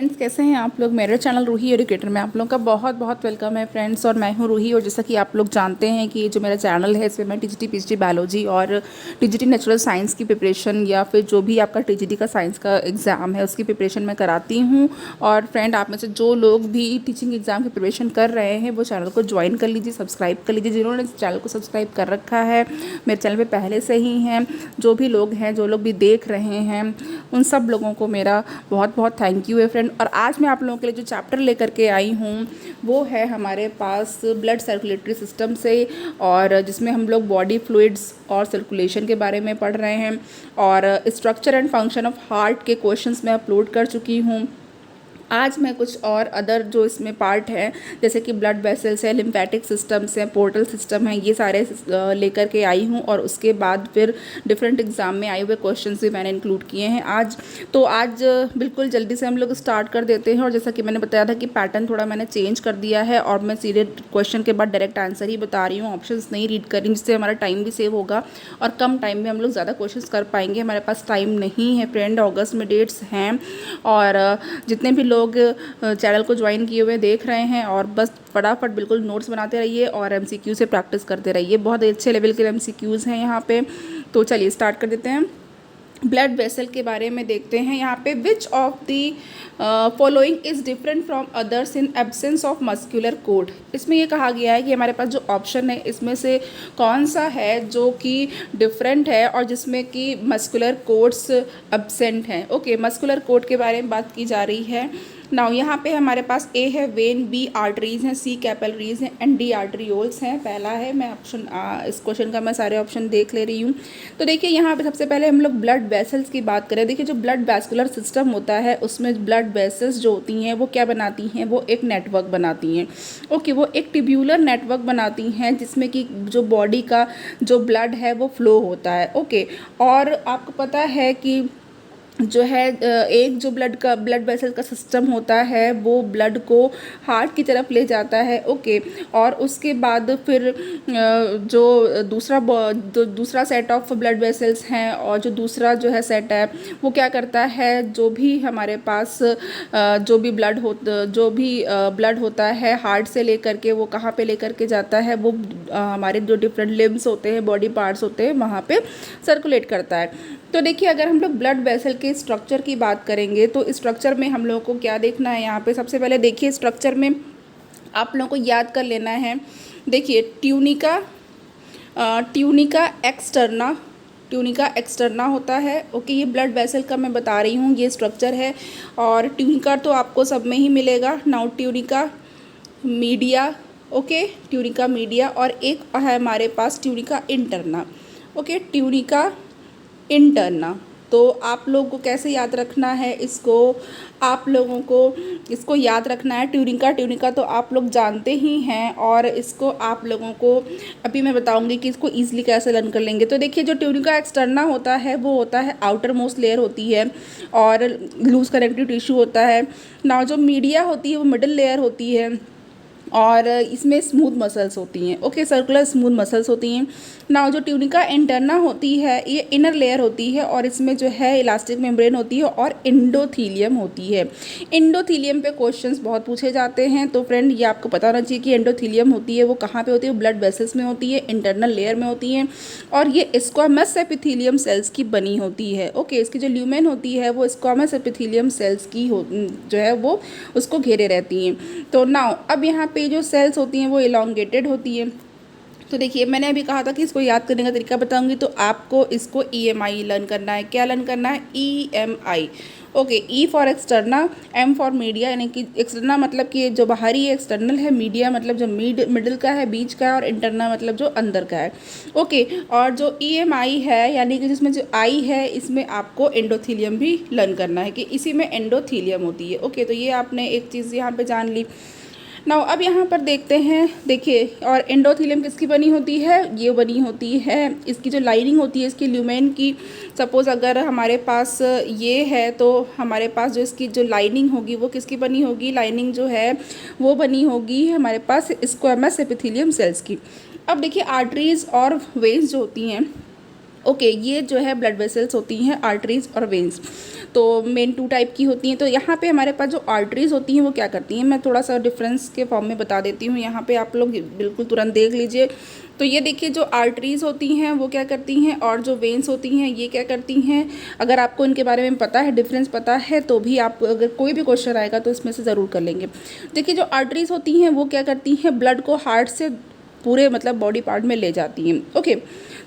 Friends, कैसे हैं आप लोग। मेरे चैनल रूही एजुकेटर में आप लोगों का बहुत बहुत वेलकम है फ्रेंड्स। और मैं हूं रूही। और जैसा कि आप लोग जानते हैं कि ये जो मेरा चैनल है इसमें मैं टीजीटी पीजीटी बायोलॉजी और टीजीटी नेचुरल साइंस की प्रिपरेशन या फिर जो भी आपका टीजीटी का साइंस का एग्ज़ाम है उसकी प्रिपरेशन मैं कराती हूँ। और फ्रेंड, आप में से जो लोग भी टीचिंग एग्ज़ाम की प्रिपरेशन कर रहे हैं वो चैनल को ज्वाइन कर लीजिए, सब्सक्राइब कर लीजिए। जिन्होंने चैनल को सब्सक्राइब कर रखा है, मेरे चैनल पर पहले से ही हैं, जो भी लोग हैं, जो लोग भी देख रहे हैं, उन सब लोगों को मेरा बहुत बहुत थैंक यू है फ्रेंड। और आज मैं आप लोगों के लिए जो चैप्टर लेकर के आई हूँ वो है हमारे पास ब्लड सर्कुलेटरी सिस्टम से, और जिसमें हम लोग बॉडी फ्लूइड्स और सर्कुलेशन के बारे में पढ़ रहे हैं। और structure and function of heart के क्वेश्चंस मैं अपलोड कर चुकी हूँ। आज मैं कुछ और अदर जो इसमें पार्ट है, जैसे कि ब्लड वेसल्स है, लिम्फेटिक सिस्टम्स हैं, पोर्टल सिस्टम है, ये सारे लेकर के आई हूँ। और उसके बाद फिर डिफरेंट एग्ज़ाम में आए हुए क्वेश्चंस भी मैंने इंक्लूड किए हैं आज। तो आज बिल्कुल जल्दी से हम लोग स्टार्ट कर देते हैं। और जैसा कि मैंने बताया था कि पैटर्न थोड़ा मैंने चेंज कर दिया है, और मैं सीधे क्वेश्चन के बाद डायरेक्ट आंसर ही बता रही हूँ, ऑप्शंस नहीं रीड कर रही हूँ, जिससे हमारा टाइम भी सेव होगा और कम टाइम में हम लोग ज़्यादा क्वेश्चंस कर पाएंगे। हमारे पास टाइम नहीं है फ्रेंड, अगस्त में डेट्स हैं। और जितने भी लोग चैनल को ज्वाइन किए हुए देख रहे हैं, और बस फटाफट बिल्कुल नोट्स बनाते रहिए और एमसीक्यू से प्रैक्टिस करते रहिए। बहुत अच्छे लेवल के एमसीक्यूज़ हैं यहाँ पे। तो चलिए स्टार्ट कर देते हैं। ब्लड वेसल के बारे में देखते हैं यहाँ पे। Which of the following is different from others in absence of muscular code. इसमें ये कहा गया है कि हमारे पास जो ऑप्शन है इसमें से कौन सा है जो कि डिफरेंट है और जिसमें कि मस्कुलर कोड्स एब्सेंट हैं। ओके, मस्कुलर कोड के बारे में बात की जा रही है। नाउ यहाँ पे हमारे पास ए है वेन, बी आर्टरीज हैं, सी कैपिलरीज हैं एंड डी आर्टरियोल्स हैं। पहला है, मैं ऑप्शन इस क्वेश्चन का मैं सारे ऑप्शन देख ले रही हूँ। तो देखिए यहाँ पे सबसे पहले हम लोग ब्लड वेसल्स की बात करें। देखिए जो ब्लड वैस्कुलर सिस्टम होता है उसमें ब्लड वेसल्स जो होती हैं वो क्या बनाती हैं, वो एक नेटवर्क बनाती हैं। ओके, वो एक ट्यूब्यूलर नेटवर्क बनाती हैं जिसमें कि जो बॉडी का जो ब्लड है वो फ्लो होता है। ओके, और आपको पता है कि जो है एक जो ब्लड वेसल का सिस्टम होता है वो ब्लड को हार्ट की तरफ ले जाता है। ओके, और उसके बाद फिर जो दूसरा सेट ऑफ ब्लड वेसल्स हैं, और जो दूसरा जो है सेट है वो क्या करता है, जो भी हमारे पास जो भी ब्लड होता है हार्ट से लेकर के वो कहाँ पे लेकर के जाता है, वो हमारे जो डिफरेंट लिम्स होते हैं, बॉडी पार्ट्स होते हैं, वहाँ पे सर्कुलेट करता है। तो देखिए अगर हम लोग ब्लड वेसल के स्ट्रक्चर की बात करेंगे तो स्ट्रक्चर में हम लोगों को क्या देखना है। यहाँ पे सबसे पहले देखिए स्ट्रक्चर में आप लोगों को याद कर लेना है। देखिए ट्यूनिका एक्सटर्ना होता है। ओके, ये ब्लड वेसल का मैं बता रही हूँ, ये स्ट्रक्चर है। और ट्यूनिका तो आपको सब में ही मिलेगा। Now tunica media, okay, tunica media, और एक है हमारे पास tunica interna. Okay, tunica interna. तो आप लोगों को कैसे याद रखना है इसको, आप लोगों को इसको याद रखना है। ट्यूनिका तो आप लोग जानते ही हैं, और इसको आप लोगों को अभी मैं बताऊंगी कि इसको ईजिली कैसे लर्न कर लेंगे। तो देखिए जो ट्यूनिका एक्सटर्ना होता है वो होता है आउटर मोस्ट लेयर होती है और लूज कनेक्टिव टिश्यू होता है। ना जो मीडिया होती है वो मिडिल लेयर होती है, और इसमें स्मूथ मसल्स होती हैं। ओके, सर्कुलर स्मूथ मसल्स होती हैं। नाउ जो ट्यूनिका इंटरना होती है ये इनर लेयर होती है, और इसमें जो है इलास्टिक मेम्ब्रेन होती है और एंडोथीलियम होती है। एंडोथीलियम पे क्वेश्चंस बहुत पूछे जाते हैं। तो फ्रेंड ये आपको पता होना चाहिए कि एंडोथीलियम होती है वो कहाँ पे होती है, ब्लड वेसल्स में होती है, इंटरनल लेयर में होती है, और ये स्क्वामस एपिथेलियम सेल्स की बनी होती है। ओके, इसकी जो ल्यूमेन होती है वो स्क्वामस एपिथेलियम सेल्स की जो है वो उसको घेरे रहती हैं। तो नाउ अब यहाँ पे जो सेल्स होती हैं वो इलोंगेटेड होती हैं। तो देखिए मैंने अभी कहा था कि इसको याद करने का तरीका बताऊंगी, तो आपको इसको EMI लर्न करना है। क्या लर्न करना है? EMI। Okay, E for externa, M for media, यानी कि एक्सटर्ना मतलब कि जो बाहरी है एक्सटर्नल है, मीडिया मतलब जो मिडिल का है, बीच का है, और इंटरना मतलब जो अंदर का है। ओके, और जो EMI है यानी कि जिसमें जो I है इसमें आपको एंडोथीलियम भी लर्न करना है कि इसी में एंडोथीलियम होती है। ओके, तो ये आपने एक चीज़ यहाँ पे जान ली। नाउ अब यहाँ पर देखते हैं, देखिए, और एंडोथीलियम किसकी बनी होती है, ये बनी होती है इसकी जो लाइनिंग होती है इसकी ल्यूमेन की। सपोज़ अगर हमारे पास ये है तो हमारे पास जो इसकी जो लाइनिंग होगी वो किसकी बनी होगी, लाइनिंग जो है वो बनी होगी हमारे पास स्क्वामस एपिथेलियम सेल्स की। अब देखिए आर्टरीज और वेन्स जो होती हैं ओके ये जो है ब्लड वेसल्स होती हैं आर्टरीज और वेन्स। तो मेन टू टाइप की होती हैं। तो यहाँ पे हमारे पास जो आर्टरीज होती हैं वो क्या करती हैं, मैं थोड़ा सा डिफरेंस के फॉर्म में बता देती हूँ, यहाँ पे आप लोग बिल्कुल तुरंत देख लीजिए। तो ये देखिए जो आर्टरीज होती हैं वो क्या करती हैं और जो वेन्स होती हैं ये क्या करती हैं। अगर आपको इनके बारे में पता है, डिफरेंस पता है, तो भी आप अगर कोई भी क्वेश्चन आएगा तो इसमें से ज़रूर कर लेंगे। देखिए जो आर्टरीज होती हैं वो क्या करती हैं, ब्लड को हार्ट से पूरे मतलब बॉडी पार्ट में ले जाती हैं। ओके,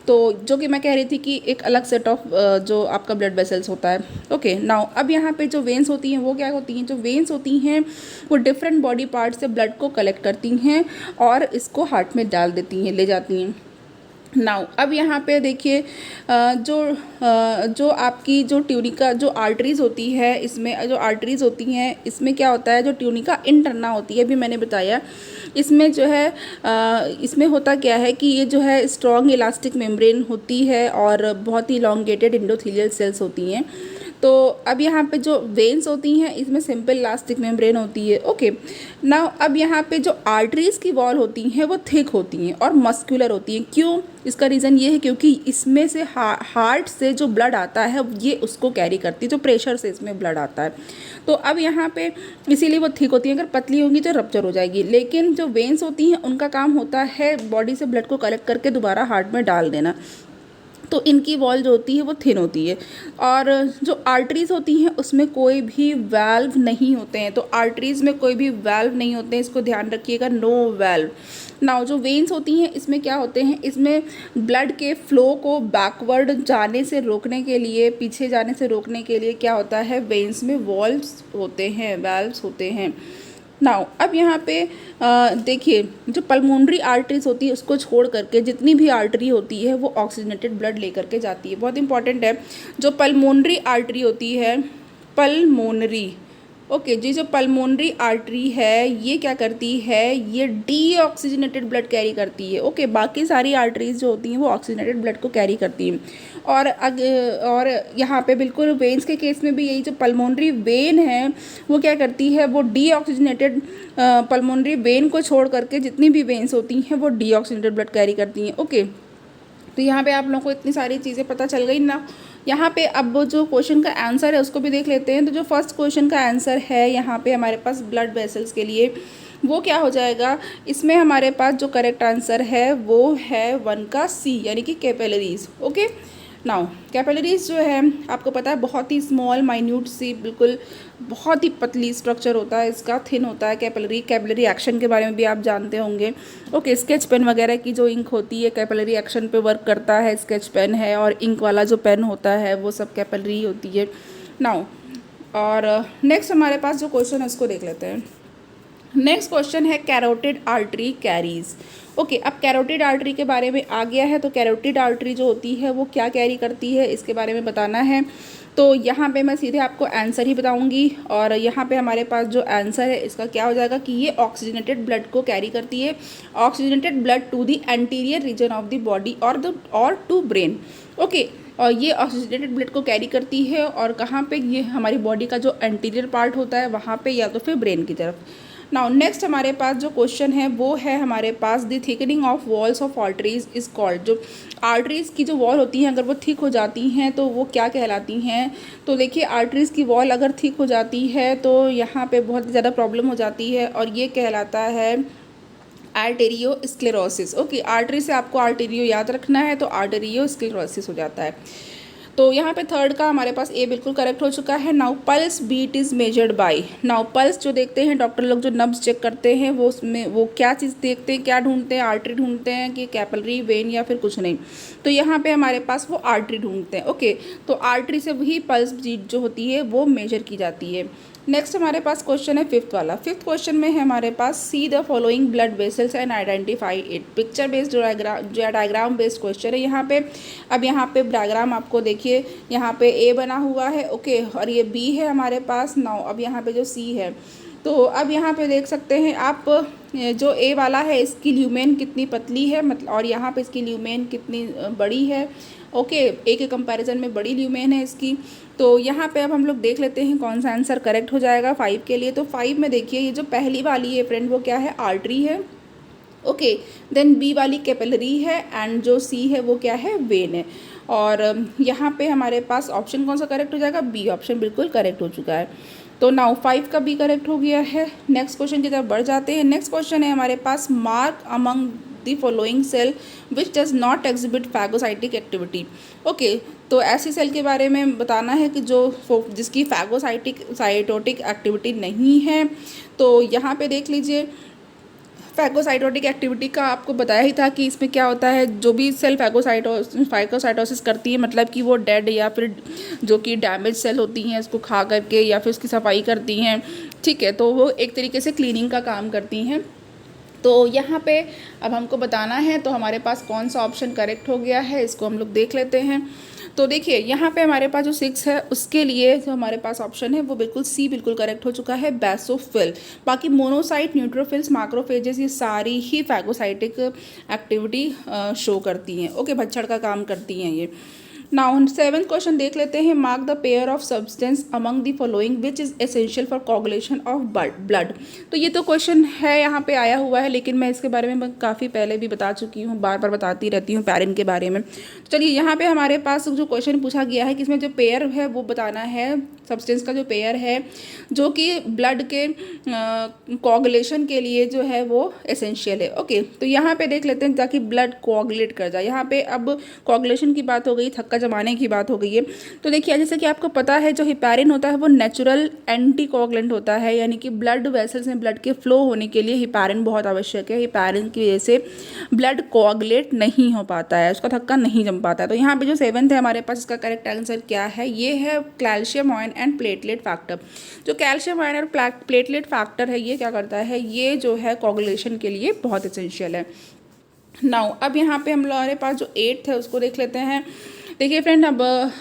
तो जो कि मैं कह रही थी कि एक अलग सेट ऑफ जो आपका ब्लड वेसल्स होता है। ओके नाउ अब यहाँ पे जो वेन्स होती हैं वो क्या होती हैं, जो वेन्स होती हैं वो डिफरेंट बॉडी पार्ट से ब्लड को कलेक्ट करती हैं और इसको हार्ट में डाल देती हैं, ले जाती हैं। नाउ अब यहाँ पे देखिए जो आपकी जो ट्यूनिका जो आर्टरीज़ होती है, इसमें जो आर्टरीज़ होती हैं इसमें क्या होता है, जो ट्यूनिका इंटरना होती है, अभी मैंने बताया इसमें जो है इसमें होता क्या है कि ये जो है स्ट्रॉन्ग इलास्टिक मेम्ब्रेन होती है और बहुत ही इलॉन्गेटेड एंडोथेलियल सेल्स होती हैं। तो अब यहाँ पे जो वेन्स होती हैं इसमें सिंपल इलास्टिक मेम्ब्रेन होती है। ओके नाउ अब यहाँ पे जो आर्टरीज़ की वॉल होती हैं वो थिक होती हैं और मस्कुलर होती हैं। क्यों, इसका रीज़न ये है क्योंकि इसमें से हार्ट से जो ब्लड आता है ये उसको कैरी करती है, जो प्रेशर से इसमें ब्लड आता है। तो अब यहाँ पे इसीलिए वो थिक होती हैं, अगर पतली होंगी तो रप्चर हो जाएगी। लेकिन जो वेन्स होती हैं उनका काम होता है बॉडी से ब्लड को कलेक्ट करके दोबारा हार्ट में डाल देना, तो इनकी वॉल जो होती है वो थिन होती है। और जो आर्टरीज़ होती हैं उसमें कोई भी वाल्व नहीं होते हैं, तो आर्टरीज़ में कोई भी वाल्व नहीं होते हैं, इसको ध्यान रखिएगा, नो वाल्व। नाउ जो वेन्स होती हैं इसमें क्या होते हैं, इसमें ब्लड के फ्लो को बैकवर्ड जाने से रोकने के लिए, पीछे जाने से रोकने के लिए क्या होता है, वेन्स में वॉल्व्स होते हैं, वाल्व्स होते हैं। नाउ अब यहाँ पे देखिए जो पल्मोनरी आर्टरीज होती है उसको छोड़ करके जितनी भी आर्टरी होती है वो ऑक्सीजनेटेड ब्लड लेकर के जाती है। बहुत इंपॉर्टेंट है, जो पल्मोनरी आर्टरी होती है, पल्मोनरी, ओके जी, जो पल्मोनरी आर्टरी है ये क्या करती है, ये डीऑक्सीजनेटेड ब्लड कैरी करती है। ओके बाकी सारी आर्टरीज जो होती हैं वो ऑक्सीजनेटेड ब्लड को कैरी करती हैं। और यहाँ पे बिल्कुल वेन्स के केस में भी यही, जो पल्मोनरी वेन है वो क्या करती है, वो डीऑक्सीजनेटेड पल्मोनरी वेन को छोड़ करके जितनी भी वेन्स होती हैं वो डीऑक्सीजनेटेड ब्लड कैरी करती हैं। ओके तो यहाँ पे आप लोगों को इतनी सारी चीज़ें पता चल गई ना। यहाँ पे अब जो क्वेश्चन का आंसर है उसको भी देख लेते हैं। तो जो फर्स्ट क्वेश्चन का आंसर है यहाँ पे हमारे पास ब्लड वेसल्स के लिए, वो क्या हो जाएगा, इसमें हमारे पास जो करेक्ट आंसर है वो है 1 का सी, यानी कि कैपिलरीज। ओके नाउ कैपिलरीज जो है आपको पता है बहुत ही स्मॉल माइन्यूट सी, बिल्कुल बहुत ही पतली स्ट्रक्चर होता है इसका, थिन होता है कैपिलरी एक्शन के बारे में भी आप जानते होंगे। ओके स्केच पेन वगैरह की जो इंक होती है कैपिलरी एक्शन पे वर्क करता है, स्केच पेन है, और इंक वाला जो पेन होता है वो सब कैपिलरी होती है। नाउ और नेक्स्ट हमारे पास जो क्वेश्चन है उसको देख लेते हैं। नेक्स्ट क्वेश्चन है कैरोटिड आर्टरी कैरीज। ओके अब कैरोटिड आर्टरी के बारे में आ गया है, तो कैरोटिड आर्टरी जो होती है वो क्या कैरी करती है इसके बारे में बताना है। तो यहाँ पे मैं सीधे आपको आंसर ही बताऊँगी, और यहाँ पे हमारे पास जो आंसर है इसका क्या हो जाएगा कि ये ऑक्सीजनेटेड ब्लड को कैरी करती है, oxygenated blood to the anterior region of the body और टू ब्रेन। ओके और ये ऑक्सीजनेटेड ब्लड को कैरी करती है, और कहाँ पे, ये हमारी बॉडी का जो एंटीरियर पार्ट होता है वहाँ पे, या तो फिर ब्रेन की तरफ। नाउ नेक्स्ट हमारे पास जो क्वेश्चन है वो है हमारे पास the thickening of walls of arteries is called. जो आर्टरीज की जो वॉल होती हैं अगर वो थिक हो जाती हैं तो वो क्या कहलाती हैं। तो देखिए आर्टरीज की वॉल अगर थिक हो जाती है तो यहाँ पे बहुत ज़्यादा प्रॉब्लम हो जाती है, और ये कहलाता है आर्टेरियोस्क्लेरोसिस। ओके आर्टरी से आपको आर्टेरियो याद रखना है, तो आर्टेरियोस्क्लेरोसिस हो जाता है। तो यहाँ पे थर्ड का हमारे पास ए बिल्कुल करेक्ट हो चुका है। Now pulse beat is measured by. Now pulse जो देखते हैं डॉक्टर लोग जो नब्ज चेक करते हैं वो उसमें वो क्या चीज़ देखते हैं, क्या ढूंढते हैं, आर्टरी ढूंढते हैं कि कैपिलरी वेन या फिर कुछ नहीं। तो यहाँ पे हमारे पास वो आर्टरी ढूंढते हैं। ओके तो आर्टरी से वही पल्स बीट जो होती है वो मेजर की जाती है। नेक्स्ट हमारे पास क्वेश्चन है फिफ्थ वाला। फिफ्थ क्वेश्चन में है हमारे पास see the following blood vessels and identify it. Picture based जो डायग्राम बेस्ड क्वेश्चन है यहाँ पे। अब यहाँ पे डायग्राम आपको देखिए, यहाँ पे ए बना हुआ है, ओके, और ये बी है हमारे पास। नाउ अब यहाँ पे जो सी है, तो अब यहाँ पे देख सकते हैं आप, जो ए वाला है इसकी ल्यूमेन कितनी पतली है, मतलब, और यहाँ पे इसकी ल्यूमेन कितनी बड़ी है। ओके ए के कंपैरिजन में बड़ी ल्यूमेन है इसकी। तो यहाँ पे अब हम लोग देख लेते हैं कौन सा आंसर करेक्ट हो जाएगा 5 के लिए। तो 5 में देखिए ये जो पहली वाली है फ्रेंड वो क्या है, आर्टरी है। ओके देन बी वाली कैपिलरी है, एंड जो सी है वो क्या है, वेन है। और यहाँ पे हमारे पास ऑप्शन कौन सा करेक्ट हो जाएगा, बी ऑप्शन बिल्कुल करेक्ट हो चुका है। तो नाउ 5 का बी करेक्ट हो गया है। नेक्स्ट क्वेश्चन की तरफ बढ़ जाते हैं। नेक्स्ट क्वेश्चन है हमारे पास, mark among the following cell which does not exhibit phagocytic activity. Okay, तो ऐसी सेल के बारे में बताना है कि जो जिसकी साइटोटिक एक्टिविटी नहीं है। तो यहाँ पे देख लीजिए, फैगोसाइटोटिक एक्टिविटी का आपको बताया ही था कि इसमें क्या होता है, जो भी सेल फैगोसाइटोसिस करती है मतलब कि वो डेड या फिर जो कि डैमेज सेल होती हैं उसको खा करके या फिर उसकी सफाई करती हैं, ठीक है, तो वो एक तरीके से क्लीनिंग का काम करती हैं। तो यहाँ पे अब हमको बताना है, तो हमारे पास कौन सा ऑप्शन करेक्ट हो गया है इसको हम लोग देख लेते हैं। तो देखिए यहाँ पे हमारे पास जो 6 है उसके लिए जो हमारे पास ऑप्शन है वो बिल्कुल सी बिल्कुल करेक्ट हो चुका है, बेसोफिल। बाकी मोनोसाइट, न्यूट्रोफिल्स, मैक्रोफेजेस ये सारी ही फैगोसाइटिक एक्टिविटी शो करती हैं। ओके, भच्छड़ का काम करती हैं ये। नाउ 7th क्वेश्चन देख लेते हैं, mark the pair of substance among the following which is essential for coagulation of blood. तो ये तो क्वेश्चन है यहाँ पे आया हुआ है, लेकिन मैं इसके बारे में काफ़ी पहले भी बता चुकी हूँ, बार बार बताती रहती हूँ पैरिन के बारे में। तो चलिए यहाँ पे हमारे पास जो क्वेश्चन पूछा गया है कि इसमें जो पेयर है वो बताना है, सब्सटेंस का जो पेयर है जो कि ब्लड के कोगुलेशन के लिए जो है वो एसेंशियल है। ओके, तो यहाँ पे देख लेते हैं ताकि ब्लड कोगुलेट कर जाए। यहाँ पे अब कोगुलेशन की बात हो गई, थक्का जमाने की बात हो गई है। तो देखिए जैसे कि आपको पता है जो हिपैरिन होता है वो नेचुरल एंटी कोगुलेंट होता है, यानी कि ब्लड वेसल्स में ब्लड के फ्लो होने के लिए हिपैरिन बहुत आवश्यक है। हिपैरिन की वजह से ब्लड कोगुलेट नहीं हो पाता है, उसका थक्का नहीं जम पाता है। तो यहाँ पे जो 7th है हमारे पास, इसका करेक्ट आंसर क्या है, ये है calcium ion and platelet factor. जो कैल्शियम आयन और प्लेटलेट फैक्टर है ये क्या करता है, ये जो है कोगुलेशन के लिए बहुत एसेंशियल है। नाउ अब यहाँ पे हम हमारे पास जो 8th है उसको देख लेते हैं। देखिए फ्रेंड, अब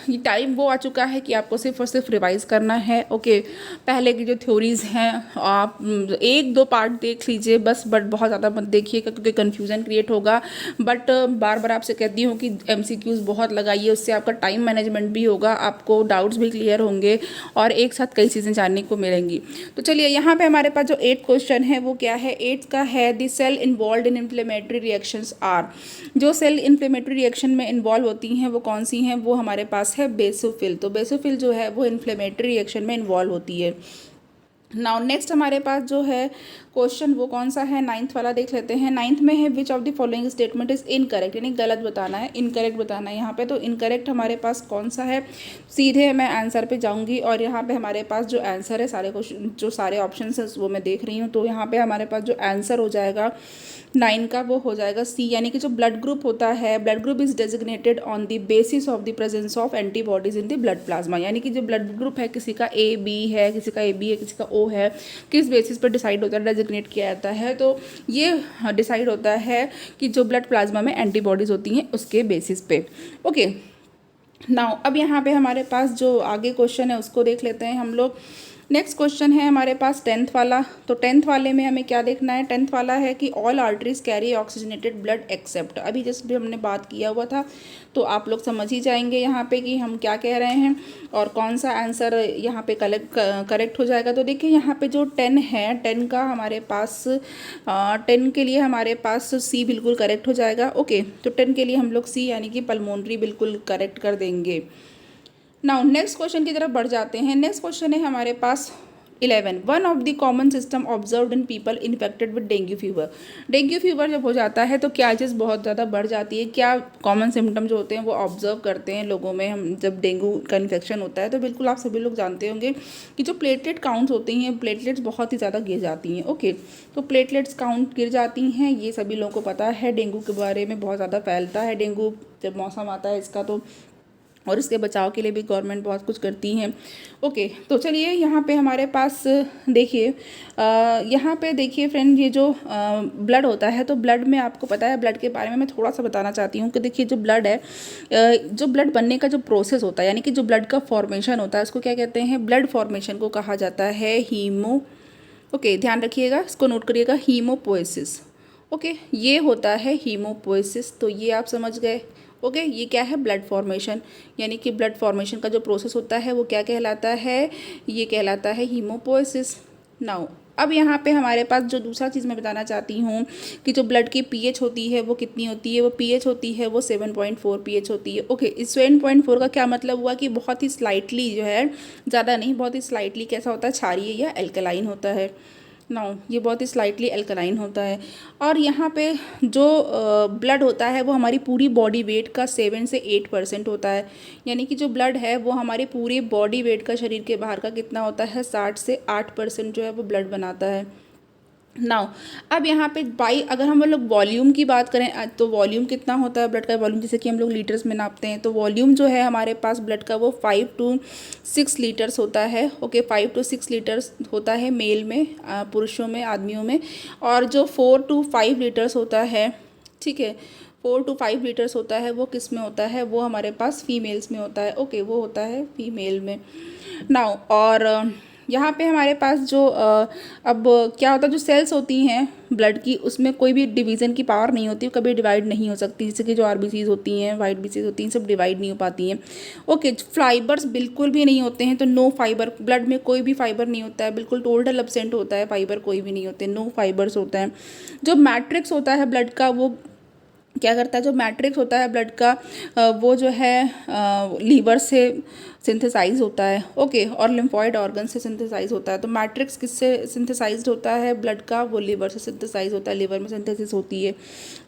ये टाइम वो आ चुका है कि आपको सिर्फ और सिर्फ रिवाइज करना है। ओके, पहले की जो थ्योरीज हैं आप 1-2 पार्ट देख लीजिए बस, बट बहुत ज़्यादा मत देखिएगा क्योंकि कन्फ्यूज़न क्रिएट होगा। बट बार बार आपसे कहती हूँ कि MCQs बहुत लगाइए, उससे आपका टाइम मैनेजमेंट भी होगा, आपको डाउट्स भी क्लियर होंगे और एक साथ कई चीज़ें जानने को मिलेंगी। तो चलिए यहाँ पे हमारे पास जो 8th क्वेश्चन है वो क्या है, 8th का है, the cell involve in inflammatory reactions are. जो सेल इन्फ्लेमेटरी रिएक्शन में इन्वॉल्व होती हैं वो कौन सी हैं, वो हमारे पास है बेसोफिल। तो बेसोफिल जो है वो इन्फ्लेमेटरी रिएक्शन में इन्वॉल्व होती है। नाउ नेक्स्ट हमारे पास जो है क्वेश्चन वो कौन सा है, 9th वाला देख लेते हैं। 9th में है विच of the following statement is incorrect, यानी गलत बताना है, इनकरेक्ट बताना है यहाँ पे। तो इनकरेक्ट हमारे पास कौन सा है, सीधे मैं आंसर पे जाऊँगी और यहाँ पे हमारे पास जो आंसर है, सारे क्वेश्चन जो सारे ऑप्शन है वो मैं देख रही हूँ। तो यहाँ पे हमारे पास जो आंसर हो जाएगा 9 का वो हो जाएगा सी, यानी कि जो ब्लड ग्रुप होता है, blood group is designated on the basis of the presence of antibodies in the blood plasma. यानी कि जो ब्लड ग्रुप है किसी का AB है, किसी का AB है, किसी का O है, किस बेसिस पर डिसाइड होता है, डेजिग्नेट किया जाता है। तो ये डिसाइड होता है कि जो ब्लड प्लाज्मा में एंटीबॉडीज़ होती हैं उसके बेसिस पे। ओके, नाउ अब यहाँ पे हमारे पास जो आगे क्वेश्चन है उसको देख लेते हैं हम लोग। नेक्स्ट क्वेश्चन है हमारे पास 10th वाला। तो 10th वाले में हमें क्या देखना है, 10th वाला है कि all arteries carry oxygenated blood except. अभी जस्ट भी हमने बात किया हुआ था, तो आप लोग समझ ही जाएंगे यहाँ पे कि हम क्या कह रहे हैं और कौन सा आंसर यहाँ पे करेक्ट हो जाएगा। तो देखिए यहाँ पे जो 10 है, 10 का हमारे पास 10 के लिए हमारे पास सी बिल्कुल करेक्ट हो जाएगा। ओके, तो 10 के लिए हम लोग सी यानी कि पल्मोनरी बिल्कुल करेक्ट कर देंगे। नाउ नेक्स्ट क्वेश्चन की तरफ बढ़ जाते हैं। नेक्स्ट क्वेश्चन है हमारे पास 11, one of the common system observed in people infected with dengue fever. Dengue fever जब हो जाता है तो क्या चीज़ बहुत ज़्यादा बढ़ जाती है, क्या कॉमन सिम्टम जो होते हैं वो ऑब्जर्व करते हैं लोगों में हम जब डेंगू का इन्फेक्शन होता है। तो बिल्कुल आप सभी लोग जानते होंगे कि जो प्लेटलेट काउंट्स होती हैं, प्लेटलेट्स बहुत ही ज़्यादा गिर जाती हैं। ओके, तो प्लेटलेट्स काउंट गिर जाती हैं, ये सभी लोगों को पता है। डेंगू के बारे में बहुत ज़्यादा फैलता है डेंगू जब मौसम आता है इसका, तो और इसके बचाव के लिए भी गवर्नमेंट बहुत कुछ करती हैं। ओके, तो चलिए यहाँ पे हमारे पास देखिए, यहाँ पे देखिए फ्रेंड, ये जो ब्लड होता है, तो ब्लड में आपको पता है, ब्लड के बारे में मैं थोड़ा सा बताना चाहती हूँ कि देखिए जो ब्लड है, जो ब्लड बनने का जो प्रोसेस होता है, यानी कि जो ब्लड का फॉर्मेशन होता है उसको क्या कहते हैं, ब्लड फॉर्मेशन को कहा जाता है ओके, ध्यान रखिएगा, इसको नोट करिएगा, हीमोपोएसिस। ओके, ये होता है हीमोपोएसिस। तो ये आप समझ गए। ओके, ये क्या है, ब्लड फॉर्मेशन, यानी कि ब्लड फॉर्मेशन का जो प्रोसेस होता है वो क्या कहलाता है, ये कहलाता है हीमोपोएसिस। नाउ अब यहाँ पे हमारे पास जो दूसरा चीज़ मैं बताना चाहती हूँ कि जो ब्लड की पीएच होती है वो कितनी होती है, वो पीएच होती है वो 7.4 पीएच होती है। ओके, इस 7.4 का क्या मतलब हुआ कि बहुत ही स्लाइटली जो है, ज़्यादा नहीं, बहुत ही स्लाइटली कैसा होता है, क्षारीय या एल्कलाइन होता है। नाउ ये बहुत ही स्लाइटली एल्कलाइन होता है। और यहाँ पे जो ब्लड होता है वो हमारी पूरी बॉडी वेट का 7 से 8% होता है। यानी कि जो ब्लड है वो हमारी पूरी बॉडी वेट का, शरीर के बाहर का कितना होता है, 60 से 8% जो है वो ब्लड बनाता है। नाउ अब यहाँ पे बाई अगर हम लोग वॉल्यूम की बात करें तो वॉल्यूम कितना होता है ब्लड का, वॉल्यूम जैसे कि हम लोग लीटर्स में नापते हैं, तो वॉल्यूम जो है हमारे पास ब्लड का वो 5 to 6 लीटर्स होता है। ओके, 5 to 6 लीटर्स होता है मेल में, पुरुषों में, आदमियों में। और जो 4 to 5 लीटर्स होता है, ठीक है, 4 to 5 लीटर्स होता है वो किस में होता है, वो हमारे पास फीमेल्स में होता है। ओके, वो होता है फीमेल में। नाउ और यहाँ पे हमारे पास जो अब क्या होता है, जो सेल्स होती हैं ब्लड की, उसमें कोई भी डिवीज़न की पावर नहीं होती, कभी डिवाइड नहीं हो सकती। जैसे कि जो आरबीसीज होती हैं, वाइट बीसीज होती हैं, सब डिवाइड नहीं हो पाती हैं। ओके, फाइबर्स बिल्कुल भी नहीं होते हैं, तो नो फाइबर, ब्लड में कोई भी फाइबर नहीं होता है, बिल्कुल टोटल एब्सेंट होता है, फाइबर कोई भी नहीं होते, नो फाइबर्स होता है। जो मैट्रिक्स होता है ब्लड का वो क्या करता है, जो मैट्रिक्स होता है ब्लड का वो जो है लीवर से सिंथेसाइज होता है। ओके, और लिम्फॉइड ऑर्गन से सिंथेसाइज होता है। तो मैट्रिक्स किससे सिंथेसाइज्ड होता है ब्लड का, वो लीवर से सिंथेसाइज होता है, लीवर में सिंथेसिस होती है।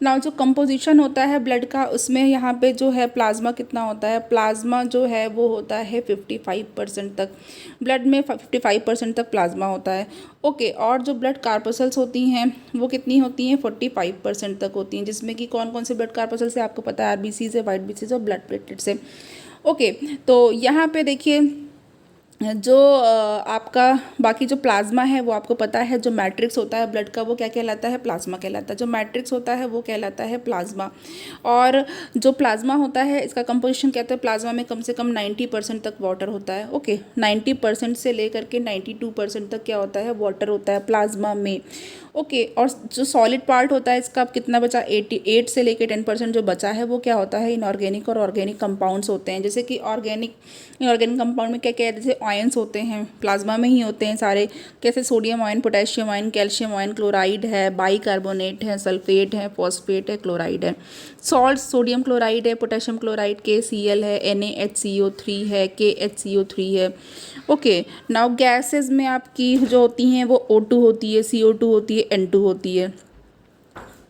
नाउ जो कंपोजिशन होता है ब्लड का, उसमें यहाँ पे जो है प्लाज्मा कितना होता है, प्लाज्मा जो है वो होता है 55% तक, ब्लड में 55% तक प्लाज्मा होता है। ओके, और जो ब्लड कार्पसल्स होती हैं वो कितनी होती हैं, 45% तक होती हैं, जिसमें कि कौन कौन से ब्लड कार्पसल्स है आपको पता है, आरबीसी से, वाइट बीसी से और ब्लड प्लेटलेट से। ओके, तो यहाँ पे देखिए जो आपका बाकी जो प्लाज्मा है वो आपको पता है, जो मैट्रिक्स होता है ब्लड का वो क्या कहलाता है, प्लाज्मा कहलाता है। जो मैट्रिक्स होता है वो कहलाता है प्लाज्मा। और जो प्लाज्मा होता है इसका कंपोजिशन कहते हैं, प्लाज्मा में कम से कम 90% तक वाटर होता है। ओके, 90% से लेकर के 92% तक क्या होता है, वाटर होता है प्लाज्मा में। ओके, और जो सॉलिड पार्ट होता है इसका अब कितना बचा, 88 से लेकर 10% जो बचा है वो क्या होता है, इनऑर्गेनिक और ऑर्गेनिक कंपाउंड्स होते हैं। जैसे कि इनऑर्गेनिक कंपाउंड में क्या क्या है, जैसे आयंस होते हैं, प्लाज्मा में ही होते हैं सारे, कैसे sodium ion, potassium ion, calcium ion, chloride है, बाइकार्बोनेट है, सल्फेट है, फॉस्फेट है, क्लोराइड है। सॉल्ट, सोडियम क्लोराइड है, पोटेशियम क्लोराइड, KCl है, NaHCO3 है, KHCO3 है। ओके, नाउ गैसेस में आपकी जो होती हैं वो O2 होती है, CO2 होती है, N2 होती है।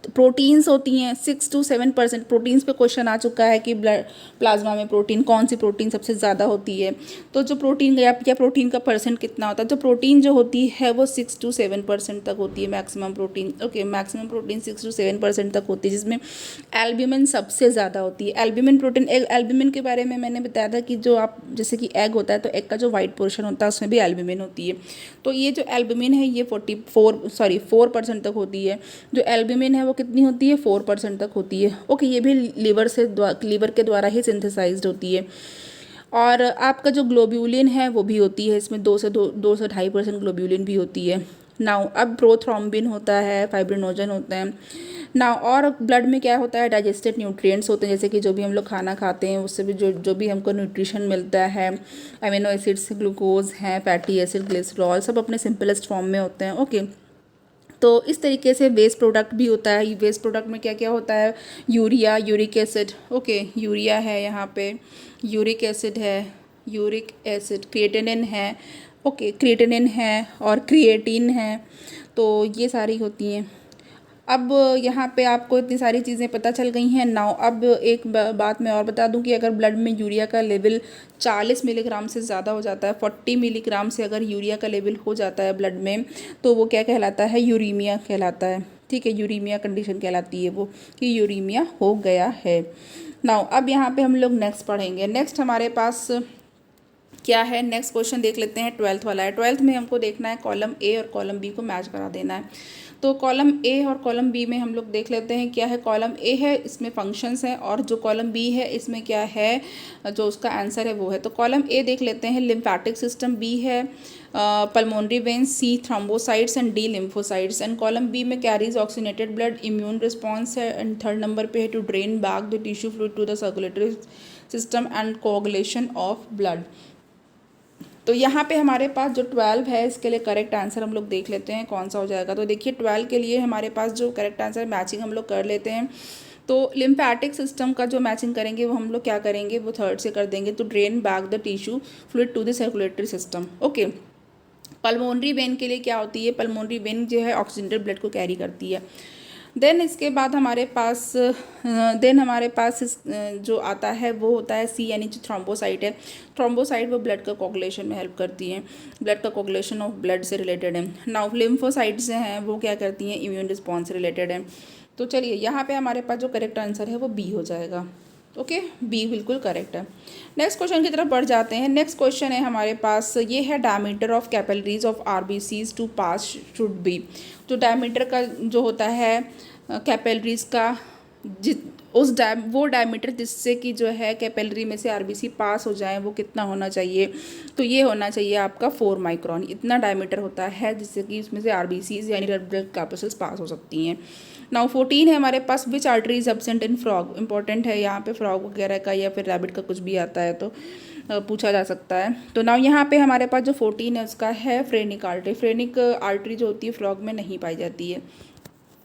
प्रोटीन्स होती हैं 6 to 7%। प्रोटीन्स पे क्वेश्चन आ चुका है कि ब्लड प्लाज्मा में प्रोटीन, कौन सी प्रोटीन सबसे ज़्यादा होती है, तो जो प्रोटीन या प्रोटीन का परसेंट कितना होता है, तो प्रोटीन जो होती है वो 6 to 7% तक होती है maximum protein. Okay, maximum protein 6 to 7% तक होती है, जिसमें एल्ब्यूमिन सबसे ज़्यादा होती है। एल्ब्यूमिन प्रोटीन, एल्ब्यूमिन के बारे में मैंने बताया था कि जो आप जैसे कि एग होता है तो एग का जो वाइट पोर्शन होता है उसमें भी एल्ब्यूमिन होती है। तो ये जो एल्ब्यूमिन है ये 4% तक होती है। जो एल्ब्यूमिन है वो कितनी होती है, 4% तक होती है। ओके, ये भी लीवर के द्वारा ही सिंथेसाइज्ड होती है। और आपका जो ग्लोब्यूलिन है वो भी होती है, इसमें 2 से 2.5% ग्लोब्यूलिन भी होती है। नाउ अब प्रोथ्रोम्बिन होता है, फाइब्रिनोजन होते हैं। नाउ और ब्लड में क्या होता है, डाइजेस्टेड न्यूट्रिएंट्स होते हैं, जैसे कि जो भी हम लोग खाना खाते हैं उससे भी जो भी हमको न्यूट्रिशन मिलता है, अमीनो एसिड्स, ग्लूकोज हैं, फैटी एसिड, ग्लिसरॉल, सब अपने सिंपलेस्ट फॉर्म में होते हैं। ओके, तो इस तरीके से वेस्ट प्रोडक्ट भी होता है। वेस्ट प्रोडक्ट में क्या क्या होता है, urea, uric acid. Okay, urea है, यहाँ पे यूरिक एसिड है, यूरिक एसिड, क्रिएटिनिन है। ओके, क्रिएटिनिन है और क्रिएटिन है, तो ये सारी होती हैं। अब यहाँ पे आपको इतनी सारी चीज़ें पता चल गई हैं। नाउ अब एक बात मैं और बता दूं कि अगर ब्लड में यूरिया का लेवल 40 मिलीग्राम से ज़्यादा हो जाता है, 40 मिलीग्राम से अगर यूरिया का लेवल हो जाता है ब्लड में, तो वो क्या कहलाता है, यूरीमिया कहलाता है। ठीक है, यूरीमिया कंडीशन कहलाती है वो, कि यूरीमिया हो गया है। नाउ अब यहाँ पे हम लोग नेक्स्ट पढ़ेंगे। नेक्स्ट हमारे पास क्या है, नेक्स्ट क्वेश्चन देख लेते हैं, 12th वाला है। 12th में हमको देखना है कॉलम ए और कॉलम बी को मैच करा देना है। तो कॉलम ए और कॉलम बी में हम लोग देख लेते हैं क्या है। कॉलम ए है, इसमें फंक्शंस हैं, और जो कॉलम बी है इसमें क्या है, जो उसका आंसर है वो है। तो कॉलम ए देख लेते हैं, लिम्फेटिक सिस्टम, बी है pulmonary veins, C thrombocytes and D lymphocytes, and column B में carries oxygenated blood, immune response है, एंड थर्ड नंबर पे है to drain back the tissue fluid to the circulatory system and coagulation of blood. तो यहाँ पे हमारे पास जो 12 है इसके लिए करेक्ट आंसर हम लोग देख लेते हैं कौन सा हो जाएगा। तो देखिए 12 के लिए हमारे पास जो करेक्ट आंसर मैचिंग हम लोग कर लेते हैं। तो लिम्फेटिक सिस्टम का जो मैचिंग करेंगे वो हम लोग क्या करेंगे, वो थर्ड से कर देंगे। तो drain back the tissue fluid to the circulatory system. Okay, pulmonary vein के लिए क्या होती है, पल्मोनरी वेन जो है ऑक्सीजनेटेड ब्लड को कैरी करती है। देन इसके बाद हमारे पास जो आता है वो होता है सी, यानी जो थ्रोम्बोसाइट है। थ्रोम्बोसाइट वो ब्लड का कोगुलेशन में हेल्प करती है, ब्लड का कोगुलेशन ऑफ ब्लड से रिलेटेड है। नाउ लिम्फोसाइट से हैं वो क्या करती हैं, इम्यून रिस्पॉन्स से रिलेटेड है। तो चलिए यहाँ पे हमारे पास जो करेक्ट आंसर है वो बी हो जाएगा। ओके, बी बिल्कुल करेक्ट है। नेक्स्ट क्वेश्चन की तरफ बढ़ जाते हैं। नेक्स्ट क्वेश्चन है हमारे पास, ये है diameter of capillaries of RBCs to pass should be. जो डायमीटर का जो होता है कैपिलरीज का, वो डायमीटर जिससे कि जो है कैपिलरी में से आरबीसी पास हो जाए वो कितना होना चाहिए। तो ये होना चाहिए आपका 4 माइक्रोन। इतना डायमीटर होता है जिससे कि उसमें से आरबीसीज यानी रेड ब्लड कैपिसल्स पास हो सकती हैं। नाउ 14 है हमारे पास, which artery is absent in frog. Important है यहाँ पे, फ्रॉग वगैरह का या फिर रैबिट का कुछ भी आता है तो पूछा जा सकता है। तो नाउ यहाँ पे हमारे पास जो 14 है उसका है फ्रेनिक आर्टरी। फ्रेनिक आर्टरी जो होती है फ्रॉग में नहीं पाई जाती है।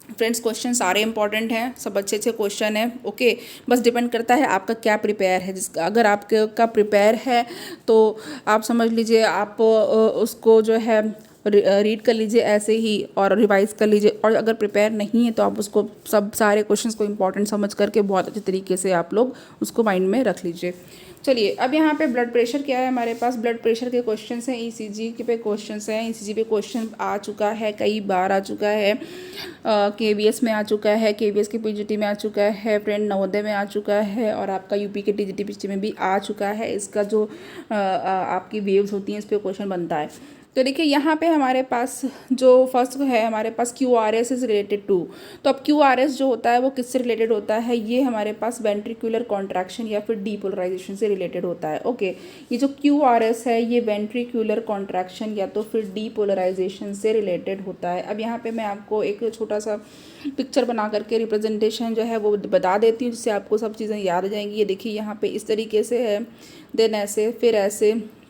फ्रेंड्स क्वेश्चन सारे इंपॉर्टेंट हैं, सब अच्छे अच्छे क्वेश्चन हैं। ओके, बस डिपेंड करता है आपका क्या प्रिपेयर है। जिसका अगर आपका प्रिपेयर है तो आप समझ लीजिए आप उसको जो है रीड कर लीजिए ऐसे ही और रिवाइज कर लीजिए। और अगर प्रिपेयर नहीं है तो आप उसको सब सारे क्वेश्चंस को इंपॉर्टेंट समझ करके बहुत अच्छे तरीके से आप लोग उसको माइंड में रख लीजिए। चलिए अब यहाँ पे ब्लड प्रेशर क्या है हमारे पास, ब्लड प्रेशर के क्वेश्चंस हैं, ईसीजी के पे क्वेश्चंस हैं। ईसीजी पे क्वेश्चन आ चुका है, कई बार आ चुका है, केवीएस में आ चुका है, केवीएस के पीजीटी में आ चुका है, फ्रेंड नवोदय में आ चुका है और आपका यूपी के टीजीटी पीजीटी में भी आ चुका है। इसका जो आपकी वेव्स होती हैं इस पर क्वेश्चन बनता है। तो देखिए यहाँ पे हमारे पास जो फर्स्ट है हमारे पास QRS इज़ रिलेटेड टू। तो अब QRS जो होता है वो किससे रिलेटेड होता है, ये हमारे पास वेंट्रिकुलर कॉन्ट्रैक्शन या फिर डीपोलराइजेशन से रिलेटेड होता है। ओके, ये जो QRS है ये वेंट्रिकुलर कॉन्ट्रैक्शन या तो फिर डीपोलराइजेशन से रिलेटेड होता है। अब यहाँ पे मैं आपको एक छोटा सा पिक्चर बना करके रिप्रेजेंटेशन जो है वो बता देती हूँ जिससे आपको सब चीज़ें याद आ जाएंगी। ये देखिए यहाँ पे इस तरीके से है, देन ऐसे,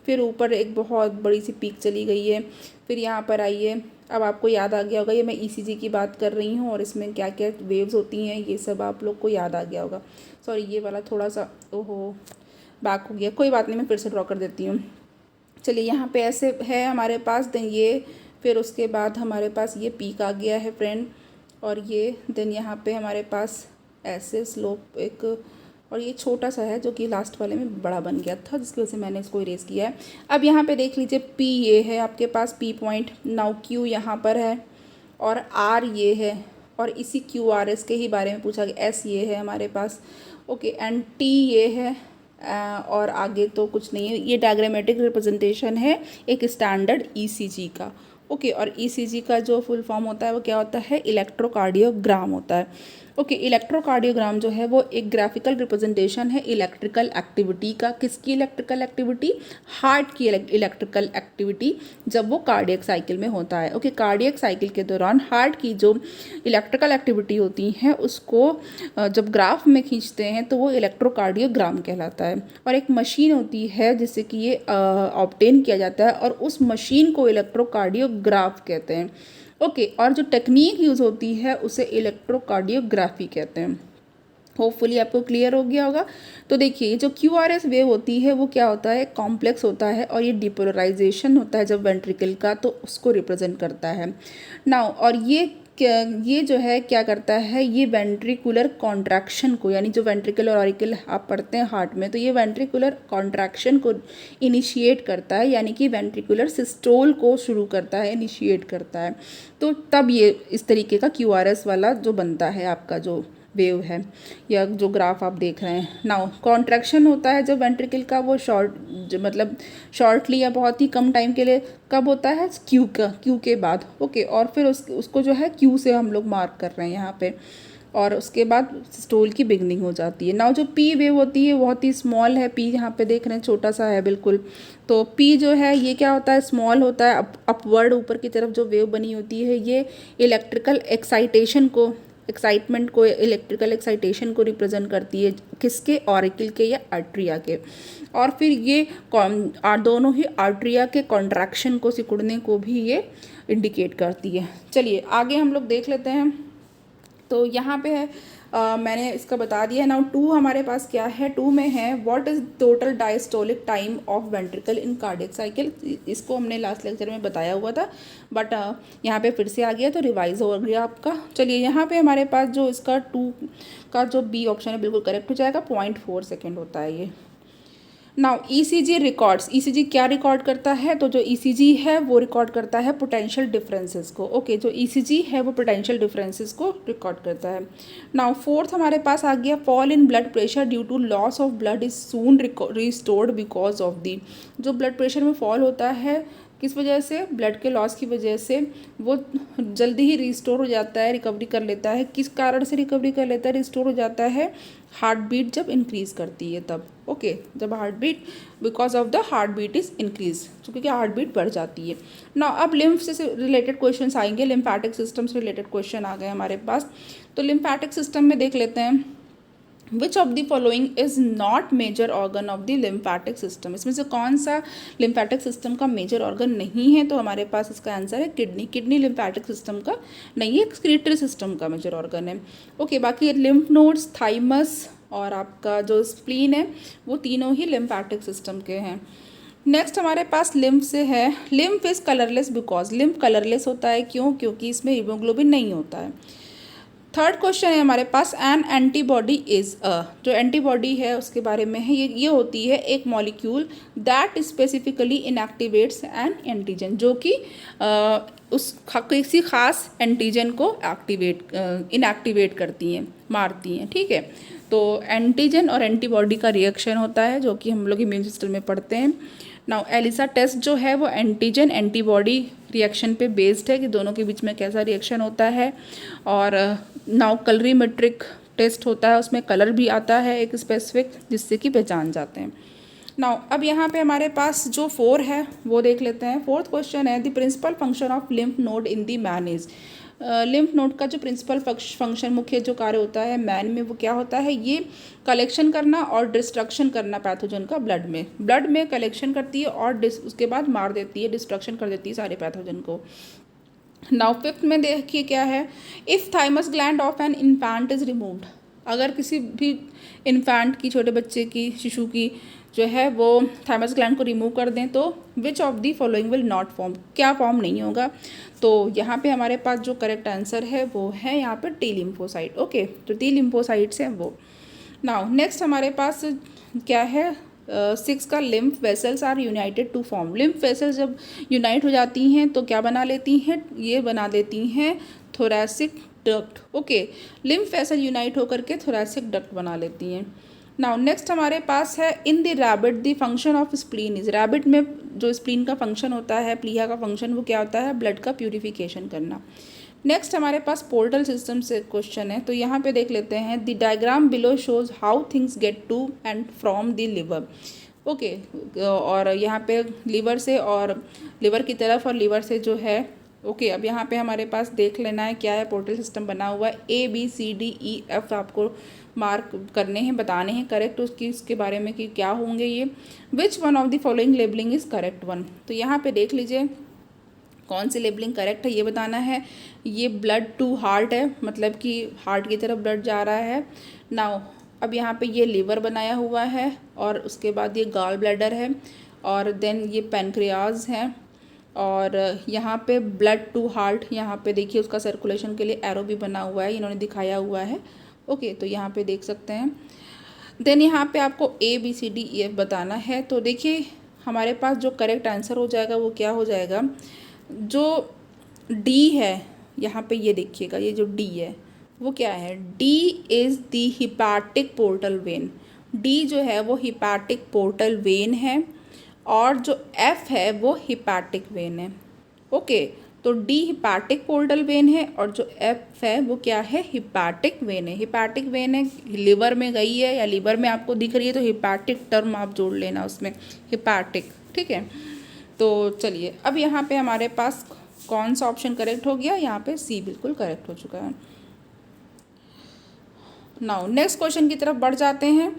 फिर ऊपर एक बहुत बड़ी सी पीक चली गई है, फिर यहाँ पर आइए। अब आपको याद आ गया होगा, ये मैं ईसीजी की बात कर रही हूँ और इसमें क्या क्या वेव्स होती हैं ये सब आप लोग को याद आ गया होगा। सॉरी ये वाला थोड़ा सा ओहो बैक हो गया, कोई बात नहीं, मैं फिर से ड्रॉ कर देती हूँ। चलिए यहाँ पे ऐसे है हमारे पास, देन ये, फिर उसके बाद हमारे पास ये पीक आ गया है फ्रेंड, और ये देन यहाँ पे हमारे पास ऐसे स्लोप एक, और ये छोटा सा है जो कि लास्ट वाले में बड़ा बन गया था जिसकी वजह से मैंने इसको इरेज किया है। अब यहाँ पे देख लीजिए पी ये है आपके पास पी पॉइंट, नाउ क्यू यहाँ पर है और आर ये है, और इसी QRS के ही बारे में पूछा गया। एस ये है हमारे पास, ओके, एंड टी ये है और आगे तो कुछ नहीं है। ये डायग्रामेटिक रिप्रेजेंटेशन है एक स्टैंडर्ड ECG का। ओके, और ECG का जो फुल फॉर्म होता है वो क्या होता है, इलेक्ट्रोकार्डियोग्राम होता है। ओके, इलेक्ट्रोकार्डियोग्राम जो है वो एक ग्राफिकल रिप्रेजेंटेशन है इलेक्ट्रिकल एक्टिविटी का। किसकी इलेक्ट्रिकल एक्टिविटी, हार्ट की इलेक्ट्रिकल एक्टिविटी जब वो कार्डियक साइकिल में होता है। ओके, कार्डियक साइकिल के दौरान हार्ट की जो इलेक्ट्रिकल एक्टिविटी होती है उसको जब ग्राफ में खींचते हैं तो वो इलेक्ट्रोकार्डियोग्राम कहलाता है। और एक मशीन होती है जिससे कि ये ऑब्टेन किया जाता है और उस मशीन को इलेक्ट्रोकार्डियोग्राफ कहते हैं। ओके, और जो टेक्निक यूज़ होती है उसे इलेक्ट्रोकार्डियोग्राफी कहते हैं। होपफुली आपको क्लियर हो गया होगा। तो देखिए जो QRS वेव होती है वो क्या होता है, कॉम्प्लेक्स होता है और ये डिपोलराइजेशन होता है जब वेंट्रिकल का, तो उसको रिप्रेजेंट करता है। नाउ और ये जो है क्या करता है, ये वेंट्रिकुलर कॉन्ट्रैक्शन को, यानी जो वेंट्रिकल और ऑरिकल आप पढ़ते हैं हार्ट में, तो ये वेंट्रिकुलर कॉन्ट्रैक्शन को इनिशिएट करता है, यानी कि वेंट्रिकुलर सिस्टोल को शुरू करता है, इनिशिएट करता है। तो तब ये इस तरीके का QRS वाला जो बनता है आपका जो वेव है या जो ग्राफ आप देख रहे हैं। नाउ कॉन्ट्रैक्शन होता है जब वेंट्रिकल का वो मतलब शॉर्टली या बहुत ही कम टाइम के लिए कब होता है, क्यू के बाद। ओके, और फिर उसको जो है क्यू से हम लोग मार्क कर रहे हैं यहाँ पे, और उसके बाद सिस्टोल की बिगनिंग हो जाती है। नाउ जो पी वेव होती है बहुत ही स्मॉल है, पी यहाँ पे देख रहे हैं छोटा सा है बिल्कुल। तो पी जो है ये क्या होता है, स्मॉल होता है, अपवर्ड ऊपर की तरफ जो वेव बनी होती है ये इलेक्ट्रिकल एक्साइटेशन को एक्साइटमेंट को, इलेक्ट्रिकल एक्साइटेशन को रिप्रेजेंट करती है, किसके, ऑरिकल के या आर्ट्रिया के। और फिर ये दोनों ही आर्ट्रिया के कॉन्ट्रैक्शन को, सिकुड़ने को भी ये इंडिकेट करती है। चलिए आगे हम लोग देख लेते हैं। तो यहाँ पे है मैंने इसका बता दिया। नाउ 2 हमारे पास क्या है, 2 में है what is total diastolic time of ventricle in cardiac cycle. इसको हमने लास्ट लेक्चर में बताया हुआ था, बट यहाँ पे फिर से आ गया तो रिवाइज हो गया आपका। चलिए यहाँ पे हमारे पास जो इसका 2 का जो बी ऑप्शन है बिल्कुल करेक्ट हो जाएगा, 0.4 सेकेंड होता है ये। नाउ ईसीजी रिकॉर्ड्स, ईसीजी क्या रिकॉर्ड करता है, तो जो ईसीजी है वो रिकॉर्ड करता है पोटेंशियल डिफरेंसेस को। ओके, जो ईसीजी है वो पोटेंशियल डिफरेंसेस को रिकॉर्ड करता है। नाउ 4th हमारे पास आ गया fall in blood pressure due to loss of blood is soon restored because of the. जो ब्लड प्रेशर में फॉल होता है किस वजह से, ब्लड के लॉस की वजह से, वो जल्दी ही रिस्टोर हो जाता है, रिकवरी कर लेता है। किस कारण से रिकवरी कर लेता है, रिस्टोर हो जाता है, हार्ट बीट जब इंक्रीज करती है तब। ओके, जब heart beat, because of the heart beat is increase, क्योंकि हार्ट बीट बढ़ जाती है ना। अब लिम्फ से रिलेटेड क्वेश्चन आएंगे, लिम्फैटिक सिस्टम से रिलेटेड क्वेश्चन आ गए हमारे पास। तो लिम्फैटिक सिस्टम में देख लेते हैं which of the following is not major organ of the lymphatic system. इसमें से कौन सा लिम्फैटिक सिस्टम का मेजर ऑर्गन नहीं है, तो हमारे पास इसका आंसर है किडनी। किडनी लिम्फैटिक सिस्टम का नहीं है, एक्सक्रीटरी सिस्टम का मेजर ऑर्गन है। ओके, बाकी लिम्फ नोड्स, थाइमस और आपका जो स्प्लीन है वो तीनों ही लिम्फैटिक सिस्टम के हैं। नेक्स्ट हमारे पास लिम्फ से है, lymph is colourless because, lymph colourless होता है क्यों, क्योंकि इसमें हीमोग्लोबिन नहीं होता है। 3rd क्वेश्चन है हमारे पास एन एंटीबॉडी इज अ, जो एंटीबॉडी है उसके बारे में है, ये होती है एक molecule that specifically inactivates N antigen, जो कि उस किसी खास एंटीजन को इनएक्टिवेट करती हैं, मारती हैं। ठीक है, तो एंटीजन और एंटीबॉडी का रिएक्शन होता है जो कि हम लोग इम्यून सिस्टम में पढ़ते हैं। नाउ एलिसा टेस्ट जो है वो एंटीजन एंटीबॉडी रिएक्शन पे बेस्ड है कि दोनों के बीच में कैसा रिएक्शन होता है। और नाउ कलरीमेट्रिक टेस्ट होता है, उसमें कलर भी आता है एक स्पेसिफिक, जिससे कि पहचान जाते हैं। नाउ अब यहाँ पे हमारे पास जो 4 है वो देख लेते हैं। 4th क्वेश्चन है the principal function of lymph node in the man is. Lymph node का जो प्रिंसिपल फंक्शन, मुख्य जो कार्य होता है मैन में, वो क्या होता है, ये कलेक्शन करना और डिस्ट्रक्शन करना पैथोजन का ब्लड में कलेक्शन करती है और उसके बाद मार देती है, डिस्ट्रक्शन कर देती है सारे पैथोजन को। नाउ 5th में देखिए क्या है, if thymus gland of an infant is removed, अगर किसी भी इन्फेंट की, छोटे बच्चे की, शिशु की जो है वो थाइमस ग्लैंड को रिमूव कर दें तो which of the following will not form, क्या फॉर्म नहीं होगा। तो यहाँ पे हमारे पास जो करेक्ट आंसर है वो है यहाँ पे टी लिम्फोसाइट। ओके, तो टी लिम्फोसाइट्स हैं वो। नाउ नेक्स्ट हमारे पास क्या है, 6 का lymph vessels are united to form. Lymph vessels जब यूनाइट हो जाती हैं तो क्या बना लेती हैं, ये बना देती हैं thoracic duct. Okay, lymph vessel unite होकर के थोरैसिक डक्ट बना लेती हैं। नाउ नेक्स्ट हमारे पास है in the rabbit the function of spleen is. Rabbit में जो स्प्लीन का फंक्शन होता है, प्लीहा का फंक्शन, वो क्या होता है, ब्लड का प्यूरिफिकेशन करना। नेक्स्ट हमारे पास पोर्टल सिस्टम से क्वेश्चन है, तो यहाँ पे देख लेते हैं the diagram below shows how things get to and from the liver. Okay, और यहाँ पे लीवर से और लिवर की तरफ और लिवर से जो है। ओके, अब यहाँ पे हमारे पास देख लेना है क्या है, पोर्टल सिस्टम बना हुआ है, ABCDEF आपको मार्क करने हैं, बताने हैं करेक्ट इसके बारे में कि क्या होंगे ये। विच one of the following labelling is correct one, तो यहाँ पे देख लीजिए कौन सी लेबलिंग करेक्ट है ये बताना है। ये ब्लड टू हार्ट है, मतलब कि हार्ट की तरफ ब्लड जा रहा है। नाउ अब यहाँ पे ये लीवर बनाया हुआ है और उसके बाद ये गॉल ब्लैडर है और देन ये पैनक्रियाज है और यहाँ पे ब्लड टू हार्ट, यहाँ पे देखिए उसका सर्कुलेशन के लिए एरो भी बना हुआ है, इन्होंने दिखाया हुआ है। ओके, तो यहाँ पे देख सकते हैं। देन यहाँ पे आपको ABCDEF बताना है, तो देखिए हमारे पास जो करेक्ट आंसर हो जाएगा वो क्या हो जाएगा, जो D है यहाँ पे, ये देखिएगा ये जो D है वो क्या है, D is the hepatic portal vein. D जो है वो हिपैटिक पोर्टल वेन है और जो F है वो हिपैटिक वेन है। ओके, तो D हिपैटिक पोर्टल वेन है और जो F है वो क्या है, हिपैटिक वेन है। हिपैटिक वेन है, लिवर में गई है या लिवर में आपको दिख रही है तो हिपैटिक टर्म आप जोड़ लेना उसमें, हिपैटिक। ठीक है, तो चलिए अब यहाँ पे हमारे पास कौन सा ऑप्शन करेक्ट हो गया, यहाँ पे C बिल्कुल करेक्ट हो चुका है। नाउ नेक्स्ट क्वेश्चन की तरफ बढ़ जाते हैं।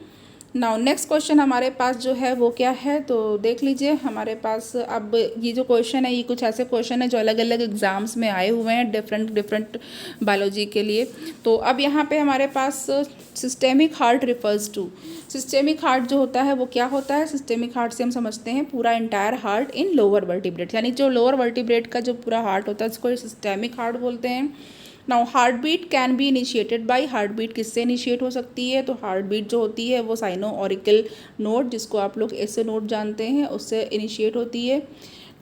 नाउ नेक्स्ट क्वेश्चन हमारे पास जो है वो क्या है, तो देख लीजिए हमारे पास अब ये जो क्वेश्चन है ये कुछ ऐसे क्वेश्चन है जो अलग अलग एग्जाम्स में आए हुए हैं डिफरेंट डिफरेंट बायोलॉजी के लिए। तो अब यहाँ पे हमारे पास systemic heart refers to, systemic heart जो होता है वो क्या होता है, सिस्टेमिक हार्ट से हम समझते हैं पूरा entire heart in lower vertebrate, यानी जो लोअर वर्टिब्रेट का जो पूरा हार्ट होता है उसको सिस्टेमिक हार्ट बोलते हैं। Now heart beat can be initiated by, heart beat किससे इनिशिएट हो सकती है, तो हार्ट बीट जो होती है वो साइनो ऑरिकल नोड, जिसको आप लोग ऐसे नोड जानते हैं, उससे इनिशिएट होती है।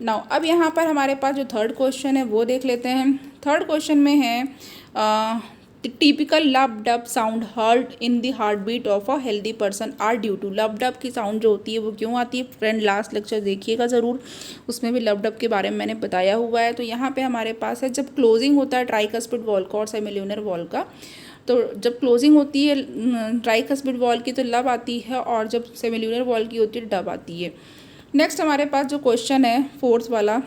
नाउ अब यहाँ पर हमारे पास जो थर्ड क्वेश्चन है वो देख लेते हैं। थर्ड क्वेश्चन में है typical lub dub sound heard in the heart beat of a healthy person are due to, lub dub की साउंड जो होती है वो क्यों आती है, फ्रेंड लास्ट लेक्चर देखिएगा ज़रूर, उसमें भी लब डब के बारे में मैंने बताया हुआ है। तो यहाँ पे हमारे पास है जब क्लोजिंग होता है ट्राइकस्पिड वॉल का और सेमिल्यूनर वॉल का, तो जब क्लोजिंग होती है ट्राइकस्पिड वॉल की तो लब आती है, और जब सेमिल्यूनर वॉल की होती है डब आती है। नेक्स्ट हमारे पास जो क्वेश्चन है फोर्थ वाला,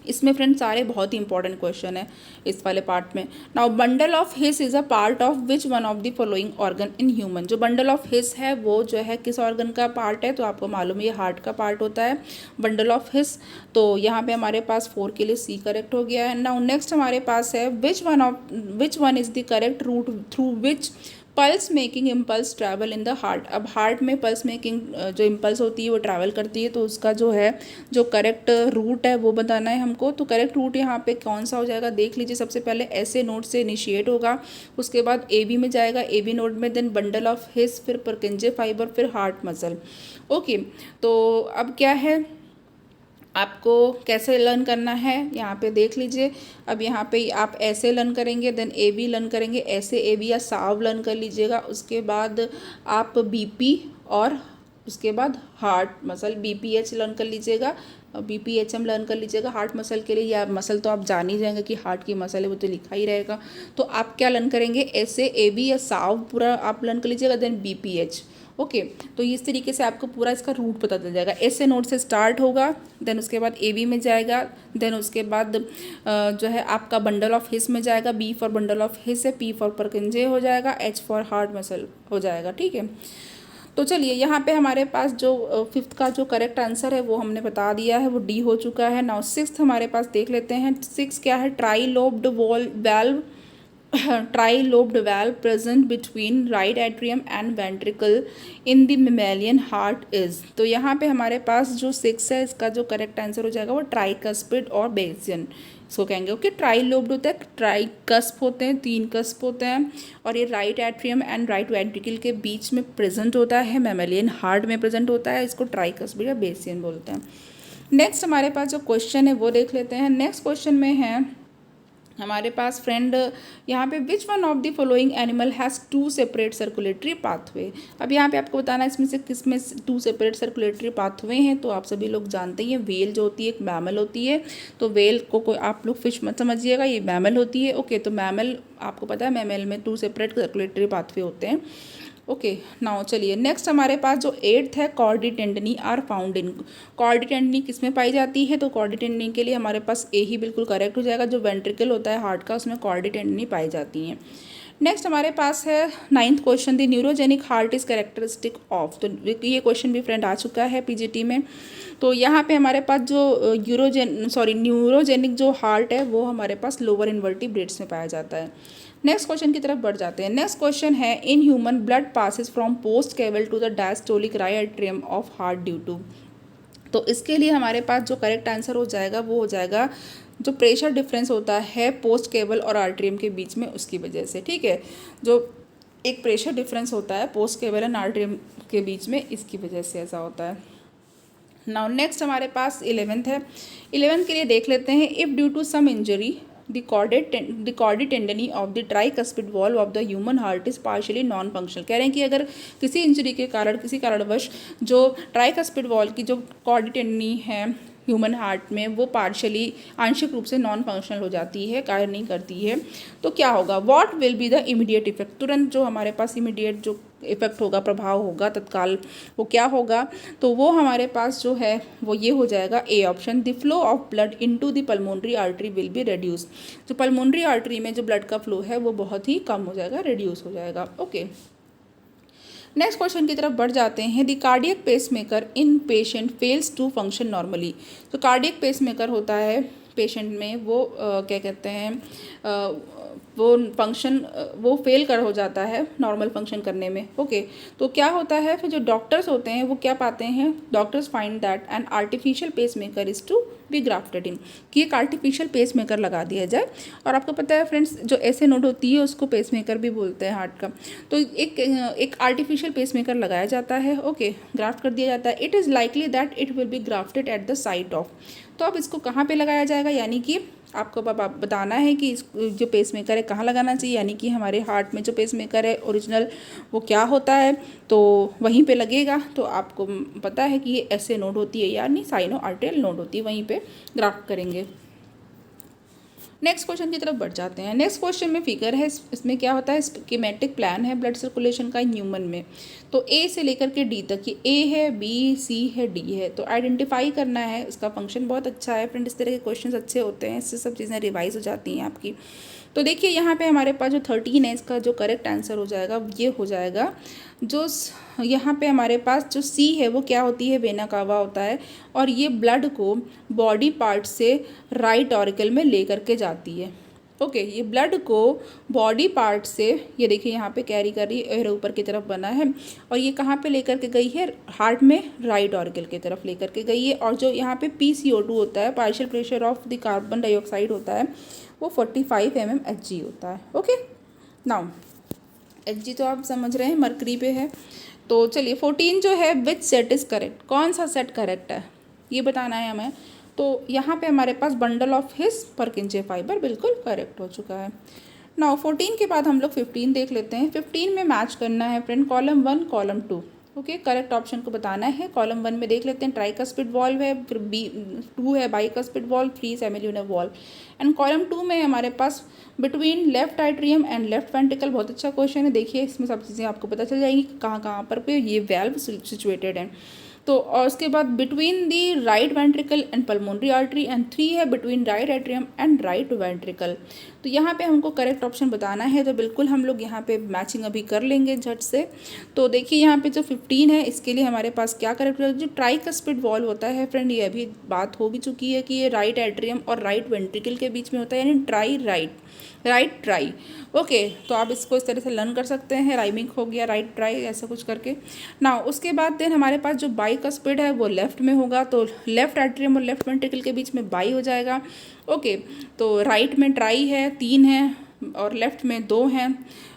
इसमें फ्रेंड सारे बहुत ही इंपॉर्टेंट क्वेश्चन है इस वाले पार्ट में। Now bundle of his is a part of which one of the following organ in human, जो बंडल ऑफ हिस है वो जो है किस ऑर्गन का पार्ट है, तो आपको मालूम है ये हार्ट का पार्ट होता है बंडल ऑफ हिस। तो यहाँ पे हमारे पास 4 के लिए सी करेक्ट हो गया है। नाउ नेक्स्ट हमारे पास है which one is the correct route through which pulse making impulse travel in the heart, अब हार्ट में पल्स मेकिंग जो इम्पल्स होती है वो ट्रैवल करती है, तो उसका जो है जो करेक्ट रूट है वो बताना है हमको। तो करेक्ट रूट यहाँ पे कौन सा हो जाएगा, देख लीजिए सबसे पहले ऐसे नोड से इनिशिएट होगा, उसके बाद ए बी में जाएगा, ए बी नोड में देन बंडल ऑफ हिस, फिर परकिंजे फाइबर, फिर हार्ट मसल। ओके, तो अब क्या है आपको कैसे लर्न करना है यहाँ पे देख लीजिए। अब यहाँ पे आप ऐसे लर्न करेंगे, देन ए बी लर्न करेंगे, ऐसे ए बी या साव लर्न कर लीजिएगा, उसके बाद आप बी पी और उसके बाद heart muscle B P H learn कर लीजिएगा, B P H M learn कर लीजिएगा हार्ट मसल के लिए, या मसल तो आप जान ही जाएंगे कि हार्ट की मसल है वो तो लिखा ही रहेगा। तो आप क्या लर्न करेंगे, ऐसे ए बी या साव पूरा आप लर्न कर लीजिएगा, then B P H. Okay, तो इस तरीके से आपको पूरा इसका रूट पता चल जाएगा। ऐसे नोड से स्टार्ट होगा, देन उसके बाद ए बी में जाएगा, देन उसके बाद जो है आपका बंडल ऑफ हिस में जाएगा, B for bundle of His है, पी फॉर परकिंजे हो जाएगा, एच फॉर हार्ट मसल हो जाएगा। ठीक है, तो चलिए यहाँ पे हमारे पास जो फिफ्थ का जो करेक्ट आंसर है वो हमने बता दिया है, वो डी हो चुका है। नाउ सिक्स्थ हमारे पास देख लेते हैं। सिक्स क्या है, try lobed valve, try-lobed valve present between right atrium and ventricle in the mammalian heart is, तो यहाँ पे हमारे पास जो 6 है इसका जो करेक्ट आंसर हो जाएगा वो ट्राइकस्पिड और बेसियन इसको कहेंगे। ओके, ट्राई लोब्ड होता है, ट्राई कस्प होते हैं, 3 कस्प होते हैं, और ये right atrium and right ventricle के बीच में प्रेजेंट होता है, मैमेलियन हार्ट में प्रेजेंट होता है, इसको ट्राइकस्पिड या बेसियन बोलते हैं। नेक्स्ट हमारे पास जो क्वेश्चन है वो देख लेते हैं। नेक्स्ट क्वेश्चन में है हमारे पास फ्रेंड यहाँ पे विच one of the following animal has 2 separate circulatory pathway, अब यहाँ पे आपको बताना है इसमें से किस में 2 सेपरेट सर्कुलेटरी पाथवे हैं। तो आप सभी लोग जानते हैं वेल जो होती है एक मैमल होती है, तो वेल को कोई आप लोग फिश मत समझिएगा, ये मैमल होती है। ओके, तो मैमल आपको पता है मैमल में 2 सेपरेट सर्कुलेटरी पाथवे होते हैं। ओके, नाउ चलिए नेक्स्ट हमारे पास जो 8th है, chordae tendineae are found in, chordae tendineae किस में पाई जाती है, तो कॉर्डी टेंडनी के लिए हमारे पास ए ही बिल्कुल करेक्ट हो जाएगा, जो वेंट्रिकल होता है हार्ट का उसमें कॉर्डी टेंडनी पाई जाती हैं। नेक्स्ट हमारे पास है 9th question, the neurogenic heart is characteristic of, तो ये क्वेश्चन भी फ्रेंड आ चुका है पीजीटी में। तो यहाँ पे हमारे पास जो न्यूरोजेनिक जो हार्ट है वो हमारे पास लोअर इन्वर्टिब्रेट्स में पाया जाता है। नेक्स्ट क्वेश्चन की तरफ बढ़ जाते हैं। नेक्स्ट क्वेश्चन है in human blood passes from post caval to the diastolic right atrium of heart due to, तो इसके लिए हमारे पास जो करेक्ट आंसर हो जाएगा वो हो जाएगा जो प्रेशर डिफरेंस होता है पोस्ट केबल और आर्ट्रियम के बीच में उसकी वजह से। ठीक है, जो एक प्रेशर डिफरेंस होता है पोस्ट केबल एंड आर्ट्रियम के बीच में, इसकी वजह से ऐसा होता है। नाउ नेक्स्ट हमारे पास 11th है। 11th के लिए देख लेते हैं, if due to some injury the chordae tendony of the tricuspid valve of the human heart is partially non functional, कह रहे हैं कि अगर किसी इंजरी के कारण किसी कारणवश जो ट्राइकस्पिड वॉल्व की जो कॉर्डी टेंडनी है ह्यूमन हार्ट में वो पार्शली आंशिक रूप से नॉन फंक्शनल हो जाती है, कार्य नहीं करती है, तो क्या होगा, what will be the immediate effect, तुरंत जो हमारे पास इमीडिएट जो इफ़ेक्ट होगा, प्रभाव होगा तत्काल, वो क्या होगा, तो वो हमारे पास जो है वो ये हो जाएगा A option, the flow of blood into the pulmonary artery will be reduce. जो पल्मोनरी आर्टरी में जो ब्लड का फ्लो है वो बहुत ही कम हो जाएगा, रिड्यूस हो जाएगा। ओके, नेक्स्ट क्वेश्चन की तरफ बढ़ जाते हैं। The cardiac pacemaker in patient fails to function normally. जो कार्डियक पेसमेकर होता है पेशेंट में वो क्या कहते हैं वो फंक्शन वो फेल कर हो जाता है नॉर्मल फंक्शन करने में। ओके, तो क्या होता है फिर जो डॉक्टर्स होते हैं वो क्या पाते हैं, doctors find that an artificial pacemaker is to be grafted in, कि एक आर्टिफिशियल पेसमेकर लगा दिया जाए। और आपको पता है फ्रेंड्स, जो ऐसे नोड होती है उसको पेसमेकर भी बोलते हैं हार्ट का। तो एक आर्टिफिशियल पेसमेकर लगाया जाता है, ओके, ग्राफ्ट कर दिया जाता है। It is likely that it will be grafted at the site of. तो अब इसको कहाँ पे लगाया जाएगा, यानी कि आपको बताना है कि जो पेसमेकर है कहाँ लगाना चाहिए, यानी कि हमारे हार्ट में जो पेसमेकर है ओरिजिनल वो क्या होता है, तो वहीं पे लगेगा। तो आपको पता है कि ये ऐसे नोड होती है यानी साइनो आर्टेरियल नोड होती है, वहीं पे ग्राफ्ट करेंगे। नेक्स्ट क्वेश्चन की तरफ बढ़ जाते हैं। नेक्स्ट क्वेश्चन में फिगर है, इसमें क्या होता है, स्कीमेटिक प्लान है ब्लड सर्कुलेशन का ह्यूमन में। तो ए से लेकर के डी तक, ये ए है, बी, सी है, डी है, तो आइडेंटिफाई करना है। इसका फंक्शन बहुत अच्छा है फ्रेंड, इस तरह के क्वेश्चन अच्छे होते हैं, इससे सब चीज़ें रिवाइज हो जाती हैं आपकी। तो देखिए यहाँ पे हमारे पास जो 13 है, इसका जो करेक्ट आंसर हो जाएगा ये हो जाएगा जो यहाँ पे हमारे पास जो सी है वो क्या होती है, वेना कावा होता है, और ये ब्लड को बॉडी पार्ट से राइट ऑरिकल में लेकर के जाती है। ओके, ये ब्लड को बॉडी पार्ट से, ये देखिए यहाँ पे कैरी कर रही है, एरो ऊपर की तरफ बना है, और ये कहाँ पे लेकर के गई है, हार्ट में राइट ऑरिकल की तरफ लेकर के गई है। और जो यहाँ पे PCO2 होता है, partial pressure of the carbon dioxide होता है, वो 45 mmHg होता है। ओके, नाउ Hg तो आप समझ रहे हैं मरकरी पे है। तो चलिए 14 जो है, विच सेट इज़ करेक्ट, कौन सा सेट करेक्ट है ये बताना है हमें। तो यहाँ पे हमारे पास bundle of His Purkinje fibre बिल्कुल करेक्ट हो चुका है। नाउ 14 के बाद हम लोग 15 देख लेते हैं। 15 में मैच करना है friend column 1 column 2। Okay, correct option को बताना है। कॉलम 1 में देख लेते हैं, ट्राइकस्पिड वॉल्व है, फिर B2 है bicuspid valve, 3 semilunar valve. And column 2 में हमारे पास between left atrium and left ventricle, बहुत अच्छा क्वेश्चन है। देखिए इसमें सब चीज़ें आपको पता चल जाएंगी कहाँ कहाँ पर पे ये वेल्व सिचुएटेड है। तो और उसके बाद between the right ventricle and pulmonary artery, and 3 है between right atrium and right ventricle. तो यहाँ पे हमको करेक्ट ऑप्शन बताना है, तो बिल्कुल हम लोग यहाँ पे मैचिंग अभी कर लेंगे झट से। तो देखिए यहाँ पे जो 15 है इसके लिए हमारे पास क्या करेक्ट है, जो ट्राइकस्पिड वॉल्व होता है फ्रेंड, ये अभी बात हो भी चुकी है कि ये राइट एट्रियम और राइट वेंट्रिकल के बीच में होता है, यानी राइट ट्राई। ओके, तो आप इसको इस तरह से लर्न कर सकते हैं, राइमिंग हो गया राइट ट्राई ऐसा कुछ करके ना। उसके बाद देन हमारे पास जो बाइकस्पिड है वो लेफ्ट में होगा, तो लेफ्ट एट्रियम और लेफ्ट वेंट्रिकल के बीच में बाई हो जाएगा। ओके, तो राइट में ट्राई है 3 है और लेफ्ट में 2 हैं।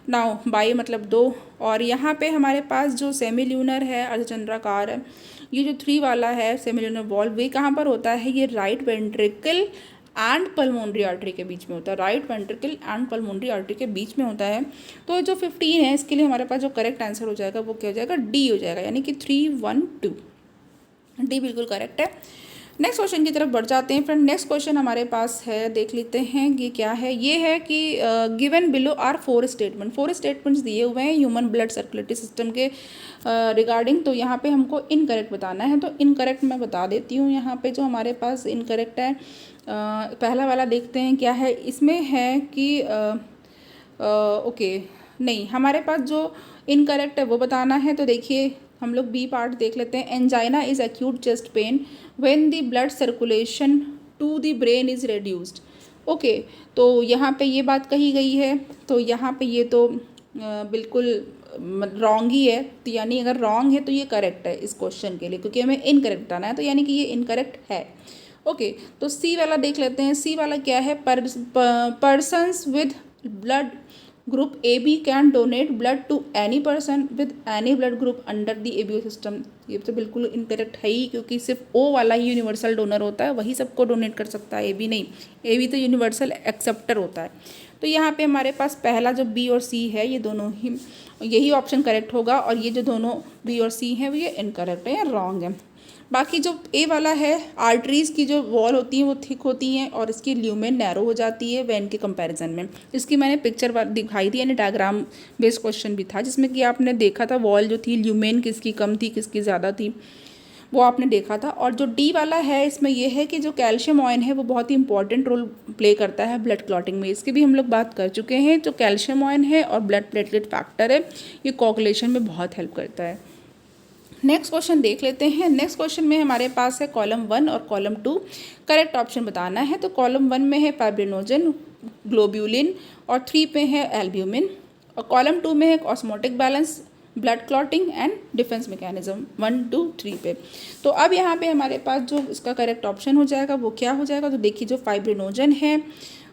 नाउ बाई मतलब 2, और यहाँ पे हमारे पास जो सेमिल्यूनर है अर्धचंद्राकार है, ये जो 3 वाला है सेमिल्यूनर वॉल्व, ये कहाँ पर होता है, ये right ventricle and pulmonary artery के बीच में होता है, right ventricle and pulmonary artery के बीच में होता है। तो जो 15 है इसके लिए हमारे पास जो करेक्ट आंसर हो जाएगा वो क्या हो जाएगा, डी हो जाएगा, यानी कि 3, 1, 2, डी बिल्कुल करेक्ट है। नेक्स्ट क्वेश्चन की तरफ बढ़ जाते हैं फ्रेंड। नेक्स्ट क्वेश्चन हमारे पास है, देख लेते हैं ये क्या है। ये है कि given below are 4 statement, 4 statements दिए हुए हैं ह्यूमन ब्लड सर्कुलेटरी सिस्टम के रिगार्डिंग। तो यहाँ पे हमको इनकरेक्ट बताना है, तो इनकरेक्ट मैं बता देती हूँ। यहाँ पे जो हमारे पास इनकरेक्ट है, पहला वाला देखते हैं क्या है। इसमें है कि ओके नहीं, हमारे पास जो इनकरेक्ट है वो बताना है। तो देखिए हम लोग बी पार्ट देख लेते हैं। Angina is acute chest pain when the blood circulation to the brain is reduced. Okay, तो यहाँ पे ये बात कही गई है, तो यहाँ पे ये तो बिल्कुल रॉन्ग ही है। तो यानी अगर रॉन्ग है तो ये करेक्ट है इस क्वेश्चन के लिए, क्योंकि हमें इनकरेक्ट बताना है, तो यानी कि ये इनकरेक्ट है। ओके, तो सी वाला देख लेते हैं। सी वाला क्या है, persons with blood group AB can donate blood to any person with any blood group under the ABO system. ये तो बिल्कुल इनकरेक्ट है ही, क्योंकि सिर्फ O वाला ही यूनिवर्सल डोनर होता है, वही सबको डोनेट कर सकता है, AB नहीं। AB तो यूनिवर्सल एक्सेप्टर होता है। तो यहाँ पे हमारे पास पहला जो B और C है, ये दोनों ही, यही ऑप्शन करेक्ट होगा, और ये जो दोनों B और C हैं वो ये इनकरेक्ट है या रॉन्ग है। बाकी जो ए वाला है, आर्टरीज़ की जो वॉल होती हैं वो थिक होती हैं और इसकी ल्यूमेन नैरो हो जाती है वेन के कंपैरिजन में। इसकी मैंने पिक्चर दिखाई थी, यानी डायग्राम बेस्ड क्वेश्चन भी था जिसमें कि आपने देखा था वॉल जो थी ल्यूमेन किसकी कम थी किसकी ज़्यादा थी, वो आपने देखा था। और जो डी वाला है इसमें यह है कि जो कैल्शियम आयन है वो बहुत ही इंपॉर्टेंट रोल प्ले करता है ब्लड क्लॉटिंग में। इसकी भी हम लोग बात कर चुके हैं। जो कैल्शियम आयन है और ब्लड प्लेटलेट फैक्टर है ये कोगुलेशन में बहुत हेल्प करता है। नेक्स्ट क्वेश्चन देख लेते हैं। नेक्स्ट क्वेश्चन में हमारे पास है कॉलम 1 और कॉलम 2। करेक्ट ऑप्शन बताना है। तो कॉलम 1 में है फाइब्रिनोजन, ग्लोब्यूलिन और 3 पे है एल्ब्यूमिन। और कॉलम 2 में है osmotic balance, blood clotting and defence mechanism 1, 2, 3 पे। तो अब यहाँ पे हमारे पास जो इसका करेक्ट ऑप्शन हो जाएगा वो क्या हो जाएगा, तो देखिए जो फाइब्रिनोजन है,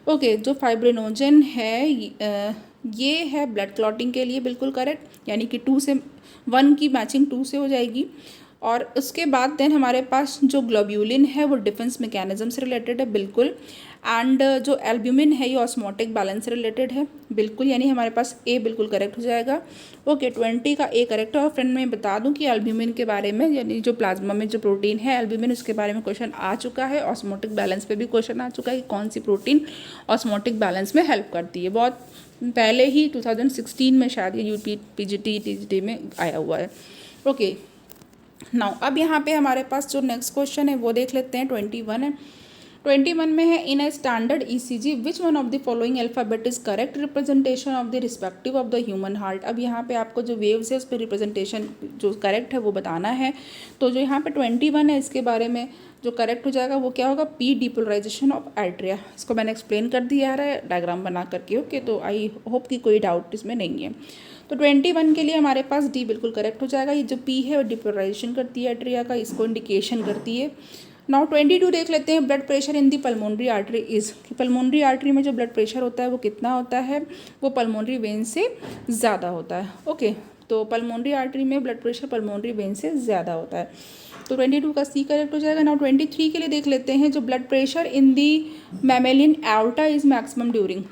ओके, जो फाइब्रिनोजन है ये है ब्लड क्लॉटिंग के लिए बिल्कुल करेक्ट, यानी कि 2 से 1 की मैचिंग 2 से हो जाएगी। और उसके बाद देन हमारे पास जो ग्लोब्यूलिन है वो डिफेंस मैकेनिज्म से रिलेटेड है बिल्कुल। एंड जो एल्ब्यूमिन है ये ऑस्मोटिक बैलेंस से रिलेटेड है बिल्कुल, यानी हमारे पास ए बिल्कुल करेक्ट हो जाएगा। ओके, 20 का ए करेक्ट है। और फ्रेंड मैं बता दूं कि एल्ब्यूमिन के बारे में, यानी जो प्लाज्मा में जो प्रोटीन है एल्ब्यूमिन, उसके बारे में क्वेश्चन आ चुका है। ऑस्मोटिक बैलेंस पे भी क्वेश्चन आ चुका है कि कौन सी प्रोटीन ऑस्मोटिक बैलेंस में हेल्प करती है। बहुत पहले ही 2016 में शायद ये यूपी पीजीटी टीजीटी में आया हुआ है। ओके नाउ अब यहाँ पे हमारे पास जो नेक्स्ट क्वेश्चन है वो देख लेते हैं। 21 है। 21 में है in a standard ECG which one of the following alphabet is correct representation of the respective of the human heart. अब यहाँ पे आपको जो वेव्स है उस पर रिप्रेजेंटेशन जो करेक्ट है वो बताना है। तो जो यहाँ पे 21 है इसके बारे में जो करेक्ट हो जाएगा वो क्या होगा, पी डिपोलराइजेशन ऑफ आर्टेरिया। इसको मैंने एक्सप्लेन कर दिया है डायग्राम बना करके। ओके, तो आई होप कि कोई डाउट इसमें नहीं है। तो 21 के लिए हमारे पास डी बिल्कुल करेक्ट हो जाएगा। ये जो पी है वो डिपोलराइजेशन करती है आर्टेरिया का, इसको इंडिकेशन करती है। नाउ 22 देख लेते हैं। Blood pressure in the pulmonary artery is, कि पल्मोनरी आर्टरी में जो ब्लड प्रेशर होता है वो कितना होता है, वो पल्मोनरी वेन से ज़्यादा होता है। ओके, तो पल्मोनरी आर्टरी में ब्लड प्रेशर पल्मोनरी वेन से ज़्यादा होता है। तो 22 का सी करेक्ट हो जाएगा। नाउ 23 के लिए देख लेते हैं। जो blood pressure in the mammalian aorta is maximum during,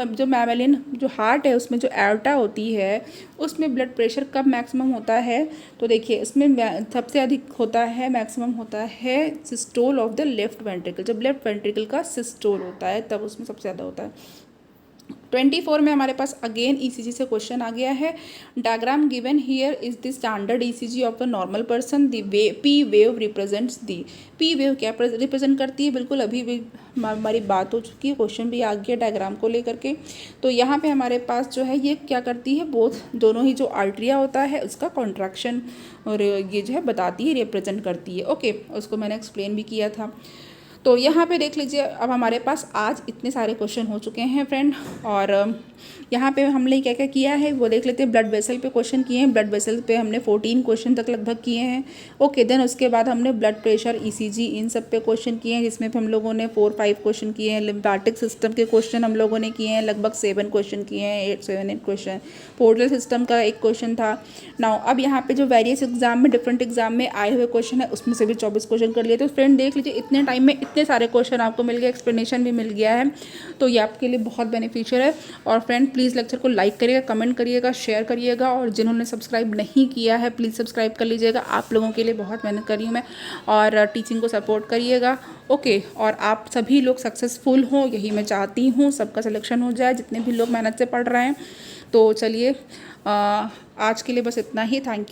जो मैमेलियन जो हार्ट है उसमें जो एओर्टा होती है उसमें ब्लड प्रेशर कब मैक्सिमम होता है, तो देखिए इसमें सबसे अधिक होता है, मैक्सिमम होता है systole of the left ventricle. जब लेफ्ट वेंट्रिकल का सिस्टोल होता है तब उसमें सबसे ज़्यादा होता है। 24 में हमारे पास अगेन ईसीजी से क्वेश्चन आ गया है। Diagram given here is the standard ECG of the normal person. The way P wave represents the, P wave क्या रिप्रेजेंट करती है, बिल्कुल अभी भी हमारी बात हो चुकी है, क्वेश्चन भी आ गया डायग्राम को लेकर के। तो यहाँ पे हमारे पास जो है ये क्या करती है, बोथ दोनों ही जो आर्टरिया होता है उसका कॉन्ट्रैक्शन और ये जो है बताती है, रिप्रेजेंट करती है। ओके, उसको मैंने एक्सप्लेन भी किया था। तो यहाँ पे देख लीजिए अब हमारे पास आज इतने सारे क्वेश्चन हो चुके हैं फ्रेंड। और यहाँ पे हमने क्या क्या किया है वो देख लेते हैं। ब्लड वेसल पे क्वेश्चन किए हैं, ब्लड वेसल पे हमने 14 क्वेश्चन तक लगभग किए हैं। ओके, देन उसके बाद हमने ब्लड प्रेशर, ईसीजी, इन सब पे क्वेश्चन किए हैं, जिसमें हम लोगों ने 4-5 क्वेश्चन किए हैं। लिम्फेटिक सिस्टम के क्वेश्चन हम लोगों ने किए हैं, लगभग 7 क्वेश्चन किए हैं, 7-8 क्वेश्चन। पोर्टल सिस्टम का एक क्वेश्चन था। नाउ अब यहाँ पे जो वेरियस एग्जाम में, डिफरेंट एग्जाम में आए हुए क्वेश्चन है उसमें से भी 24 क्वेश्चन कर लिए। तो फ्रेंड देख लीजिए इतने टाइम में इतने सारे क्वेश्चन आपको मिल गए, एक्सप्लेनेशन भी मिल गया है, तो ये आपके लिए बहुत बेनिफिशियल है। और फ्रेंड प्लीज़ लेक्चर को लाइक करिएगा, कमेंट करिएगा, शेयर करिएगा, और जिन्होंने सब्सक्राइब नहीं किया है प्लीज़ सब्सक्राइब कर लीजिएगा। आप लोगों के लिए बहुत मेहनत कर रही हूँ मैं, और टीचिंग को सपोर्ट करिएगा। ओके, और आप सभी लोग सक्सेसफुल हों यही मैं चाहती हूँ, सबका सिलेक्शन हो जाए जितने भी लोग मेहनत से पढ़ रहे हैं। तो चलिए आज के लिए बस इतना ही। Thank you.